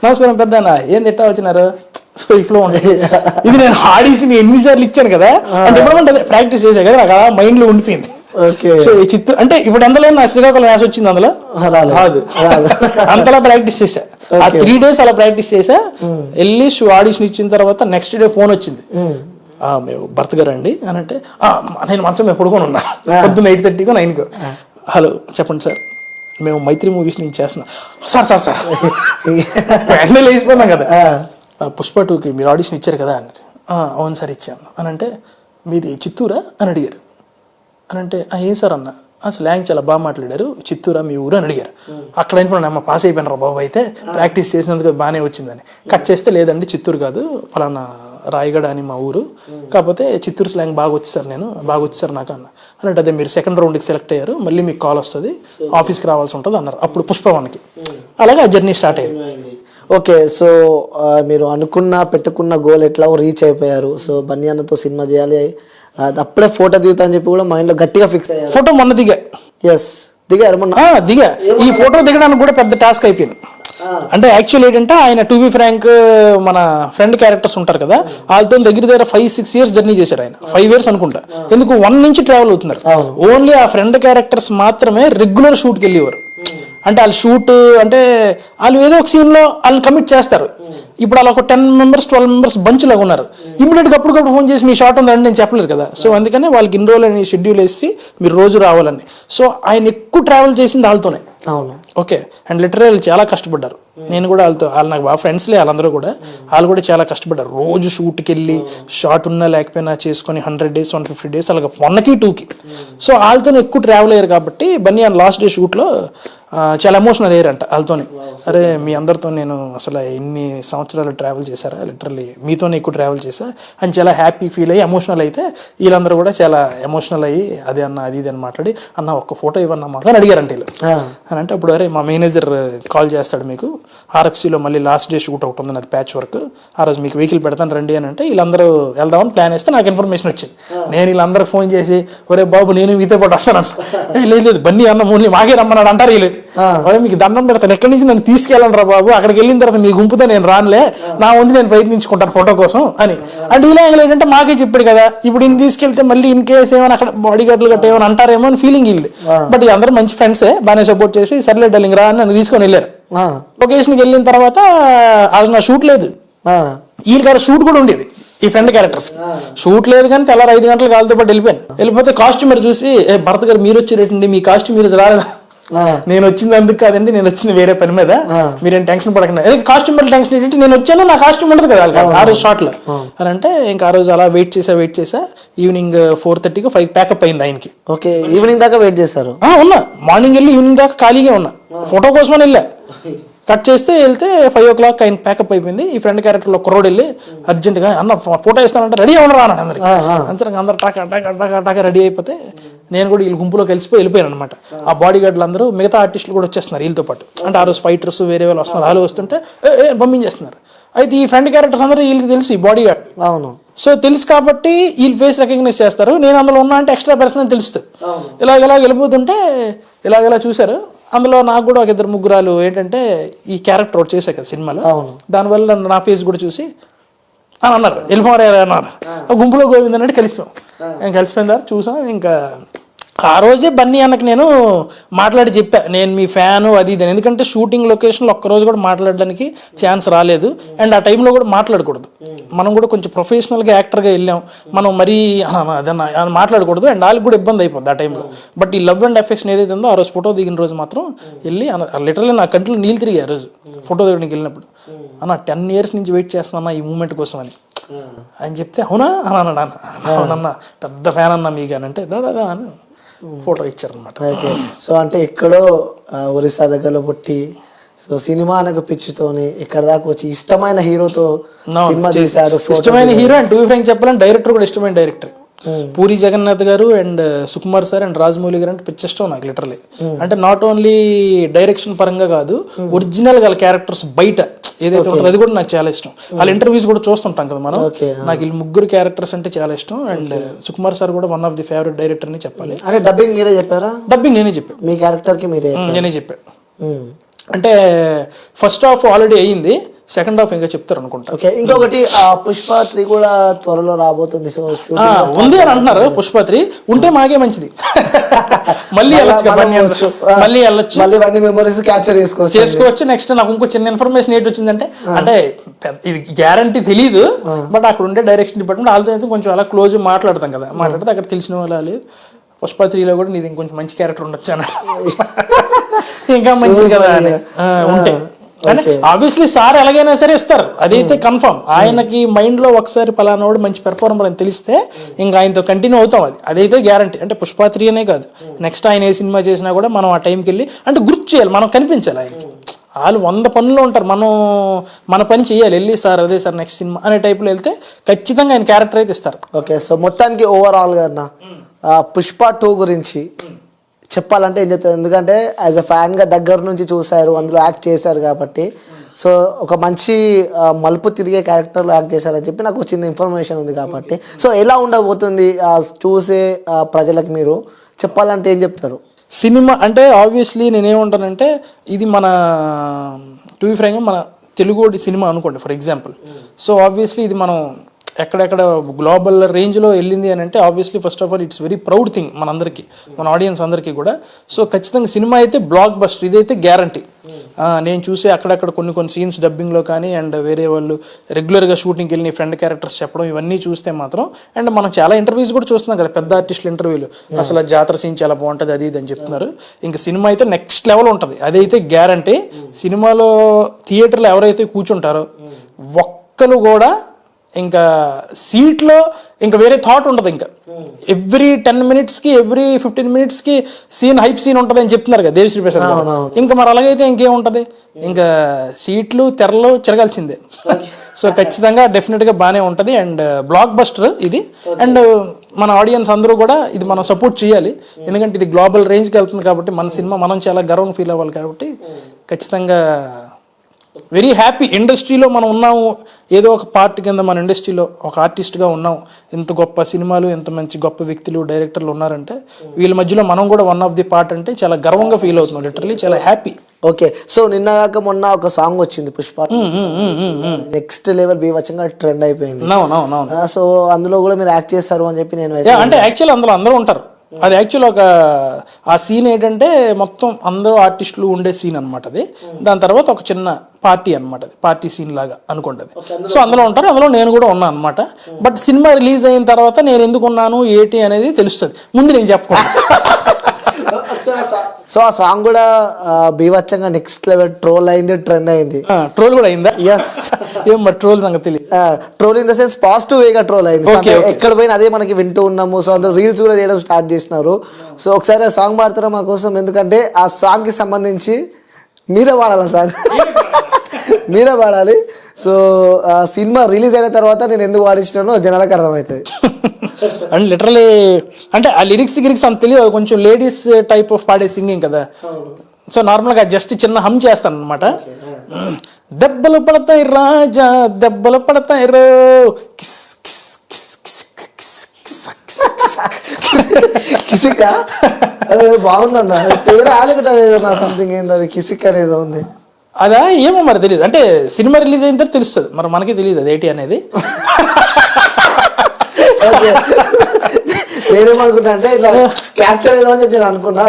నమస్కారం పెద్దనా ఏంది ఎట్టా వచ్చినారు. సో ఇఫ్లో ఉండేది ఇది నేను ఆడిషన్ ఎన్నిసార్లు ఇచ్చాను కదా, అంటే ఇప్పుడు ప్రాక్టీస్ చేసా కదా నాకు అలా మైండ్ లో ఉండిపోయింది. సో ఈ చిత్తూరు అంటే ఇప్పుడు అందులో నాకు శ్రీకాకుళం యాస వచ్చింది, అందులో రాదు అంతలా ప్రాక్టీస్ చేశా. ఆ 3 days అలా ప్రాక్టీస్ చేసా. వెళ్ళి ఆడిషన్ ఇచ్చిన తర్వాత నెక్స్ట్ డే ఫోన్ వచ్చింది, మేము భర్త గారు అండి అని అంటే, నేను మంచం మేము పడుకొని ఉన్నా పొద్దున్న 8:30 9 హలో చెప్పండి సార్ మేము మైత్రి మూవీస్ నుంచి చేస్తున్నాం. సార్ వెంటనే లేచిపోయినాం కదా, పుష్ప 2కి మీరు ఆడిషన్ ఇచ్చారు కదా అని. అవును సార్ ఇచ్చాను అని అంటే, మీది చిత్తూరా అని అడిగారు. అని అంటే ఏం సార్ అన్న, స్లాంగ్ చాలా బాగా మాట్లాడారు, చిత్తూరా మీ ఊరు అని అడిగారు. అక్కడ అనుకున్నాను అమ్మ పాస్ అయిపోయినారా బాబు, అయితే ప్రాక్టీస్ చేసినందుకు బాగానే వచ్చిందని. కట్ చేస్తే లేదండి చిత్తూరు కాదు ఫలానా రాయగడ అని మా ఊరు, కాకపోతే చిత్తూరు స్లాంగ్ బాగా వచ్చేసారు నాకు అన్న. అంటే అదే మీరు 2nd రౌండ్కి సెలెక్ట్ అయ్యారు, మళ్ళీ మీకు కాల్ వస్తుంది ఆఫీస్కి రావాల్సి ఉంటుంది అన్నారు. అప్పుడు పుష్ప 1కి అలాగే ఆ జర్నీ స్టార్ట్ అయ్యింది. ఓకే, సో మీరు పెట్టుకున్న గోల్ ఎట్లా రీచ్ అయిపోయారు. సో బన్నీ అన్నతో సినిమా చేయాలి, అప్పుడే ఫోటో దిగుతా అని చెప్పి కూడా మైండ్లో గట్టిగా ఫిక్స్ అయ్యారు. ఫోటో మొన్న దిగారు దిగా. ఈ ఫోటో దిగడానికి కూడా పెద్ద టాస్క్ అయిపోయింది. అంటే యాక్చువల్ ఏంటంటే ఆయన టు బి ఫ్రాంక్ మన ఫ్రెండ్ క్యారెక్టర్స్ ఉంటారు కదా, వాళ్ళతో దగ్గర 5-6 years జర్నీ చేశారు ఆయన. 5 years అనుకుంటా. ఎందుకు 1 నుంచి ట్రావెల్ అవుతున్నారు. ఓన్లీ ఆ ఫ్రెండ్ క్యారెక్టర్స్ మాత్రమే రెగ్యులర్ షూట్కి వెళ్ళేవారు. అంటే వాళ్ళు షూట్ అంటే వాళ్ళు ఏదో ఒక సీన్లో వాళ్ళని కమిట్ చేస్తారు. ఇప్పుడు అలా ఒక 10 members 12 members బంచ్ లాగా ఉన్నారు. ఇమీడియట్గా అప్పటికప్పుడు ఫోన్ చేసి మీ షాట్ ఉందండి నేను చెప్పలేదు కదా. సో అందుకనే వాళ్ళకి ఇన్ని రోజులు అని షెడ్యూల్ వేసి మీరు రోజు రావాలని. సో ఆయన ఎక్కువ ట్రావెల్ చేసింది వాళ్ళతోనే. అవును. ఓకే. అండ్ లిటరల్ వాళ్ళు చాలా కష్టపడ్డారు. నేను కూడా వాళ్ళు నాకు బాగా ఫ్రెండ్స్లే, వాళ్ళందరూ కూడా వాళ్ళు కూడా చాలా కష్టపడ్డారు. రోజు షూట్కి వెళ్ళి షార్ట్ ఉన్నా లేకపోయినా చేసుకొని 100 days 150 days అలాగ 1కి 2కి. సో వాళ్ళతో ఎక్కువ ట్రావెల్ అయ్యారు కాబట్టి బన్నీ ఆ లాస్ట్ డే షూట్లో చాలా ఎమోషనల్ అయ్యారంట వాళ్ళతోని. అరే మీ అందరితో నేను అసలు ఎన్ని సంవత్సరాలు ట్రావెల్ చేశారా, లిటరల్లీ మీతోనే ఎక్కువ ట్రావెల్ చేశా అని చాలా హ్యాపీ ఫీల్ అయ్యి ఎమోషనల్ అయితే వీళ్ళందరూ కూడా చాలా ఎమోషనల్ అయ్యి అదే అన్న అది ఇది అని మాట్లాడి అన్న ఒక్క ఫోటో ఇవ్వన్నా మాకు అని అడిగారంట వీళ్ళు. అని అంటే అప్పుడు అరే మా మేనేజర్ కాల్ చేస్తాడు మీకు, ఆర్ఎఫ్సీలో మళ్ళీ లాస్ట్ డే షూట్ ఒకటి ఉంది అది ప్యాచ్ వర్క్, ఆ రోజు మీకు వెహికల్ పెడతాను రండి అని అంటే వీళ్ళందరూ వెళ్దామని ప్లాన్ వేస్తే నాకు ఇన్ఫర్మేషన్ వచ్చింది. నేను వీళ్ళందరికి ఫోన్ చేసి ఒరే బాబు నేను మీతో పాటు వస్తాను. లేదు లేదు బన్నీ అన్న మూల్ని మాకే రమ్మన్నాడు అంటారు వీళ్ళు. అరే మీకు దండం పెడతాను, ఎక్కడి నుంచి నన్ను తీసుకెళ్ళండి రా బాబు, అక్కడికి వెళ్ళిన తర్వాత మీ గుంపుతో నేను రానులే, నా వంతు నేను ప్రయత్నించుకుంటాను ఫోటో కోసం అని. అంటే ఇలా ఏంటంటే మాకే చెప్పాడు కదా, ఇప్పుడు ఇన్ని తీసుకెళ్తే మళ్ళీ ఇన్ కేసు ఏమైనా అక్కడ బాడీ గార్డులు గట్ట ఏమైనా అంటారేమో అని ఫీలింగ్ వీళ్ళది. బట్ అందరూ మంచి ఫ్రెండ్సే, బాగానే సపోర్ట్ చేసి సర్లే డల్లింగ్ రా అని నన్ను తీసుకొని వెళ్ళారు. లొకేషన్కి వెళ్ళిన తర్వాత అది నా షూట్ లేదు, వీళ్ళ గారు షూట్ కూడా ఉండేది ఈ ఫ్రెండ్ క్యారెక్టర్స్. షూట్ లేదు కానీ తెల్లారు 5 గంటలకు వాళ్ళతో పాటు వెళ్ళిపోతే కాస్ట్యూమర్ చూసి భరత్ గారు మీరు వచ్చేటండి, మీ కాస్ట్యూమ్ మీరు రాలేదా, నేను వచ్చింది అందుకు కాదండి, నేను వచ్చింది వేరే పని మీద, మీరేం టెన్షన్ పడకండి. కాస్ట్యూమర్ టెన్షన్ ఏంటంటే నేను వచ్చాను నా కాస్ట్యూమ్ ఉండదు కదా ఆ రోజు షార్ట్ లో అని అంటే ఇంకా ఆ రోజు అలా వెయిట్ చేసా ఈవినింగ్ 4:30కి 5 ప్యాకప్ అయింది ఆయనకి. ఓకే, ఈవినింగ్ దాకా వెయిట్ చేశారు? ఉన్నా, మార్నింగ్ వెళ్ళి ఈవినింగ్ దాకా ఖాళీగా ఉన్నా, ఫోటో కోసమని వెళ్ళా. కట్ చేస్తే వెళ్తే 5 o'clock ఆయన ప్యాకప్ అయిపోయింది. ఈ ఫ్రెండ్ క్యారెక్టర్లో కుర్రోడు వెళ్ళి అర్జెంట్గా అన్న ఫోటో ఇస్తానంటే రెడీ ఉండరా అన్నాడు అందరికి. అందరు టాకా రెడీ అయిపోతే నేను కూడా వీళ్ళ గుంపులో కలిసిపోయి వెళ్ళిపోయాను అనమాట. ఆ బాడీ గార్డులు అందరూ మిగతా ఆర్టిస్టులు కూడా వచ్చేస్తున్నారు వీళ్ళతో పాటు. అంటే ఆ రోజు ఫైటర్స్ వేరే వాళ్ళు వస్తున్నారు, వాళ్ళు వస్తుంటే పంపించేస్తున్నారు. అయితే ఈ ఫ్రెండ్ క్యారెక్టర్స్ అందరూ వీళ్ళకి తెలుసు ఈ బాడీ గార్డ్. అవును. సో తెలుసు కాబట్టి వీళ్ళు ఫేస్ రికగ్నైజ్ చేస్తారు. నేను అందులో ఉన్నా అంటే ఎక్స్ట్రా పర్సన్ అని తెలుస్తుంది. ఇలా వెళ్ళిపోతుంటే ఇలా చూశారు. అందులో నాకు కూడా ఒక 2-3 ఏంటంటే ఈ క్యారెక్టర్ ఒకటి చేశాను కదా సినిమాలో, దానివల్ల నా ఫేస్ కూడా చూసి అని అన్నారు వెళ్ళిపోయారు అన్నారు. గుంపులో గోవింద్ అన్నట్టు కలిసిపోయాం. కలిసిపోయిన తర్వాత చూసాం. ఇంకా ఆ రోజే బన్నీ అన్నకి నేను మాట్లాడి చెప్పా, నేను మీ ఫ్యాను అది ఇది. ఎందుకంటే షూటింగ్ లొకేషన్లో ఒక్కరోజు కూడా మాట్లాడడానికి ఛాన్స్ రాలేదు. అండ్ ఆ టైంలో కూడా మాట్లాడకూడదు, మనం కూడా కొంచెం ప్రొఫెషనల్గా యాక్టర్గా వెళ్ళాం, మనం మరీ అదన్నా మాట్లాడకూడదు. అండ్ వాళ్ళకి కూడా ఇబ్బంది అయిపోద్ది ఆ టైంలో. బట్ ఈ లవ్ అండ్ అఫెక్షన్ ఏదైతే ఉందో ఆ రోజు ఫోటో దిగిన రోజు మాత్రం వెళ్ళి లిటరల్లీ నా కంట్లో నీళ్ళు తిరిగి ఆ రోజు ఫోటో దిగడానికి వెళ్ళినప్పుడు, అన్న 10 years నుంచి వెయిట్ చేస్తున్నా ఈ మూమెంట్ కోసం అని చెప్తే అవునా అని అన్నాడు. అవునన్నా పెద్ద ఫ్యాన్ అన్నా మీకు అని అంటే దాదా అని ఫోటో ఇచ్చారనమాట. ఓకే, సో అంటే ఎక్కడో ఒరిస్సా దగ్గరలో పుట్టి సో సినిమా అనకు పిచ్చితోని ఇక్కడ దాకా వచ్చి ఇష్టమైన హీరోతో సినిమా తీశారు. ఇష్టమైన hero and to be frank చెప్పాలంటే డైరెక్టర్ కూడా ఇష్టమైన director Puri Jagannadh garu and Sukumar sir and Rajamouli garu అంటే పిచ్చి ఇష్టం నాకు లిటరలీ. అంటే నాట్ ఓన్లీ డైరెక్షన్ పరంగా కాదు, ఒరిజినల్ వాళ్ళ క్యారెక్టర్స్ బయట ఏదైతే ఉంటుందో అది కూడా నాకు చాలా ఇష్టం. వాళ్ళ ఇంటర్వ్యూస్ కూడా చూస్తుంటాం కదా మనం. నాకు వీళ్ళు 3 క్యారెక్టర్స్ అంటే చాలా ఇష్టం. అండ్ సుకుమార్ సార్ కూడా one of the favourite director అని చెప్పాలి. అంటే డబ్బింగ్ మీరే చెప్పారా? డబ్బింగ్ నేనే చెప్పాను, మీ క్యారెక్టర్ కి నేనే చెప్పాను. అంటే ఫస్ట్ హాఫ్ ఆల్రెడీ అయ్యింది, సెకండ్ హాఫ్ ఇంకా చెప్తారు అనుకుంటా. ఓకే, ఇంకొకటి పుష్ప 3 కూడా త్వరలో రాబోతుంది. సో ఉంది అని అంటున్నారు. పుష్ప 3 ఉంటే మాకే మంచిది, మళ్ళీ వెళ్ళొచ్చు, మళ్ళీ మెమరీస్ క్యాప్చర్ చేసుకోవచ్చు. నెక్స్ట్ నాకు ఇంకో చిన్న ఇన్ఫర్మేషన్ ఏంటి వచ్చిందంటే, అంటే ఇది గ్యారంటీ తెలీదు, బట్ అక్కడ ఉండే డైరెక్షన్ డిపార్ట్మెంట్ వాళ్ళతో అయితే కొంచెం అలా క్లోజ్ మాట్లాడతాం కదా, మాట్లాడితే అక్కడ తెలిసిన వాళ్ళు పుష్ప 3లో కూడా నీది ఇంకొంచెం మంచి క్యారెక్టర్ ఉండొచ్చు అని, ఇంకా మంచిది కదా అని ఉంటే. ఆబ్వియస్లీ సార్ ఎలాగైనా సరే ఇస్తారు, అదైతే కన్ఫర్మ్. ఆయనకి మైండ్ లో ఒకసారి పలానాడు మంచి పెర్ఫార్మర్ అని తెలిస్తే ఇంకా ఆయనతో కంటిన్యూ అవుతాం, అదైతే గ్యారంటీ. అంటే పుష్ప 3 అనే కాదు, నెక్స్ట్ ఆయన ఏ సినిమా చేసినా కూడా మనం ఆ టైంకి వెళ్ళి అంటే గుర్తు చేయాలి, మనం కనిపించాలి ఆయనకి. వాళ్ళు 100 పనుల్లో ఉంటారు, మనం మన పని చేయాలి, వెళ్ళి సార్ అదే సార్ నెక్స్ట్ సినిమా అనే టైప్లో వెళ్తే ఖచ్చితంగా ఆయన క్యారెక్టర్ అయితే ఇస్తారు. ఓకే, సో మొత్తానికి ఓవరాల్గా పుష్ప 2 గురించి చెప్పాలంటే ఏం చెప్తారు? ఎందుకంటే యాజ్ అ ఫ్యాన్గా దగ్గర నుంచి చూశారు, అందులో యాక్ట్ చేశారు కాబట్టి, సో ఒక మంచి మలుపు తిరిగే క్యారెక్టర్లో యాక్ట్ చేశారని చెప్పి నాకు వచ్చిన ఇన్ఫర్మేషన్ ఉంది కాబట్టి, సో ఎలా ఉండబోతుంది చూసే ప్రజలకు మీరు చెప్పాలంటే ఏం చెప్తారు? సినిమా అంటే ఆబ్వియస్లీ నేనేమంటానంటే, ఇది మన టు బి ఫ్రాంక్ మన తెలుగు సినిమా అనుకోండి ఫర్ ఎగ్జాంపుల్. సో ఆబ్వియస్లీ ఇది మనం ఎక్కడెక్కడ గ్లోబల్ రేంజ్లో వెళ్ళింది అని అంటే obviously first of all it's very proud thing మనందరికీ, మన ఆడియన్స్ అందరికీ కూడా. సో ఖచ్చితంగా సినిమా అయితే బ్లాక్ బస్టర్, ఇదైతే గ్యారంటీ. నేను చూసి అక్కడక్కడ కొన్ని సీన్స్ డబ్బింగ్లో కానీ అండ్ వేరే వాళ్ళు రెగ్యులర్గా షూటింగ్కి వెళ్ళి ఫ్రెండ్ క్యారెక్టర్స్ చెప్పడం ఇవన్నీ చూస్తే మాత్రం, అండ్ మనం చాలా ఇంటర్వ్యూస్ కూడా చూస్తున్నాం కదా పెద్ద ఆర్టిస్టుల ఇంటర్వ్యూలు, అసలు జాతర సీన్ చాలా బాగుంటుంది అది ఇది అని చెప్తున్నారు. ఇంకా సినిమా అయితే నెక్స్ట్ లెవెల్ ఉంటుంది, అదైతే గ్యారంటీ. సినిమాలో థియేటర్లో ఎవరైతే కూర్చుంటారో ఒక్కరు కూడా ఇంకా సీట్లో ఇంకా వేరే థాట్ ఉంటుంది. ఇంకా ఎవ్రీ 10 minutesకి ఎవ్రీ 15 minutesకి సీన్ హైప్ సీన్ ఉంటుంది అని చెప్తున్నారు కదా దేవిశ్రీ ప్రసాద్ గారు. ఇంకా మరి అలాగైతే ఇంకేముంటుంది, ఇంకా సీట్లు తెరలు చెరగాల్సిందే. సో ఖచ్చితంగా డెఫినెట్గా బాగానే ఉంటుంది అండ్ బ్లాక్ బస్టర్ ఇది. అండ్ మన ఆడియన్స్ అందరూ కూడా ఇది మనం సపోర్ట్ చేయాలి, ఎందుకంటే ఇది గ్లోబల్ రేంజ్కి వెళ్తుంది కాబట్టి మన సినిమా మనం చాలా గర్వంగా ఫీల్ అవ్వాలి కాబట్టి ఖచ్చితంగా వెరీ హ్యాపీ. ఇండస్ట్రీలో మనం ఉన్నాము, ఏదో ఒక పార్ట్ కింద మన ఇండస్ట్రీలో ఒక ఆర్టిస్ట్గా ఉన్నాం, ఇంత గొప్ప సినిమాలు ఇంత మంచి గొప్ప వ్యక్తులు డైరెక్టర్లు ఉన్నారంటే వీళ్ళ మధ్యలో మనం కూడా వన్ ఆఫ్ ది పార్ట్ అంటే చాలా గర్వంగా ఫీల్ అవుతున్నాం, లిటరలీ చాలా హ్యాపీ. ఓకే, సో నిన్న కాక మొన్న ఒక సాంగ్ వచ్చింది పుష్ప, నెక్స్ట్ లెవెల్ బీభత్సంగా ట్రెండ్ అయిపోయింది. సో అందులో కూడా మీరు యాక్ట్ చేస్తారు అని చెప్పి నేను అంటే యాక్చువల్ అందులో అందరూ ఉంటారు. అది యాక్చువల్ ఒక ఆ సీన్ ఏంటంటే మొత్తం అందరూ ఆర్టిస్టులు ఉండే సీన్ అనమాట అది. దాని తర్వాత ఒక చిన్న పార్టీ అనమాట, అది పార్టీ సీన్ లాగా అనుకుంటుంది. సో అందులో ఉంటారు, అందులో నేను కూడా ఉన్నాను అనమాట. బట్ సినిమా రిలీజ్ అయిన తర్వాత నేను ఎందుకు ఉన్నాను ఏంటి అనేది తెలుస్తుంది, ముందు నేను చెప్పకుండా. సో ఆ సాంగ్ కూడా బీభత్సంగా నెక్స్ట్ లెవెల్ ట్రోల్ అయింది, ట్రెండ్ అయింది. ట్రోల్ కూడా అయిందా? ఎస్. ఏం మరి ట్రోల్ సంగతి తెలియదు. Troll in the sense positive Vega troll అయింది. ఎక్కడ పోయినా అదే మనకి వింటూ ఉన్నాము. సో అందులో రీల్స్ కూడా చేయడం స్టార్ట్ చేసినారు. సో ఒకసారి ఆ సాంగ్ పాడతారా మా కోసం, ఎందుకంటే ఆ సాంగ్ కి సంబంధించి మీరే పాడాలి, సాంగ్ మీరే పాడాలి. సో సినిమా రిలీజ్ అయిన తర్వాత నేను ఎందుకు పాడించినానో జనాలకు అర్థమవుతుంది. అండ్ లిటరలీ అంటే ఆ లిరిక్స్ అంత తెలియదు, కొంచెం లేడీస్ టైప్ ఆఫ్ పాడే సింగింగ్ కదా. సో నార్మల్గా జస్ట్ చిన్న హమ్ చేస్తాను అనమాట. దెబ్బలు పడతాయి రాజా దెబ్బలు పడతాయి రో, kiss kiss kiss kiss Kissik అదే బాగుందన్న పేరు ఆలుకుంటుంది నా సంథింగ్ ఏంది అది కిసిక్ అనేది ఉంది. అదా ఏమో మరి తెలియదు, అంటే సినిమా రిలీజ్ అయిన తర్వాత తెలుస్తుంది, మరి మనకి తెలియదు అది ఏంటి అనేది. నేనేమనుకుంటా అంటే ఇట్లా క్యాప్చర్ ఏదో అని చెప్పి నేను అనుకున్నా,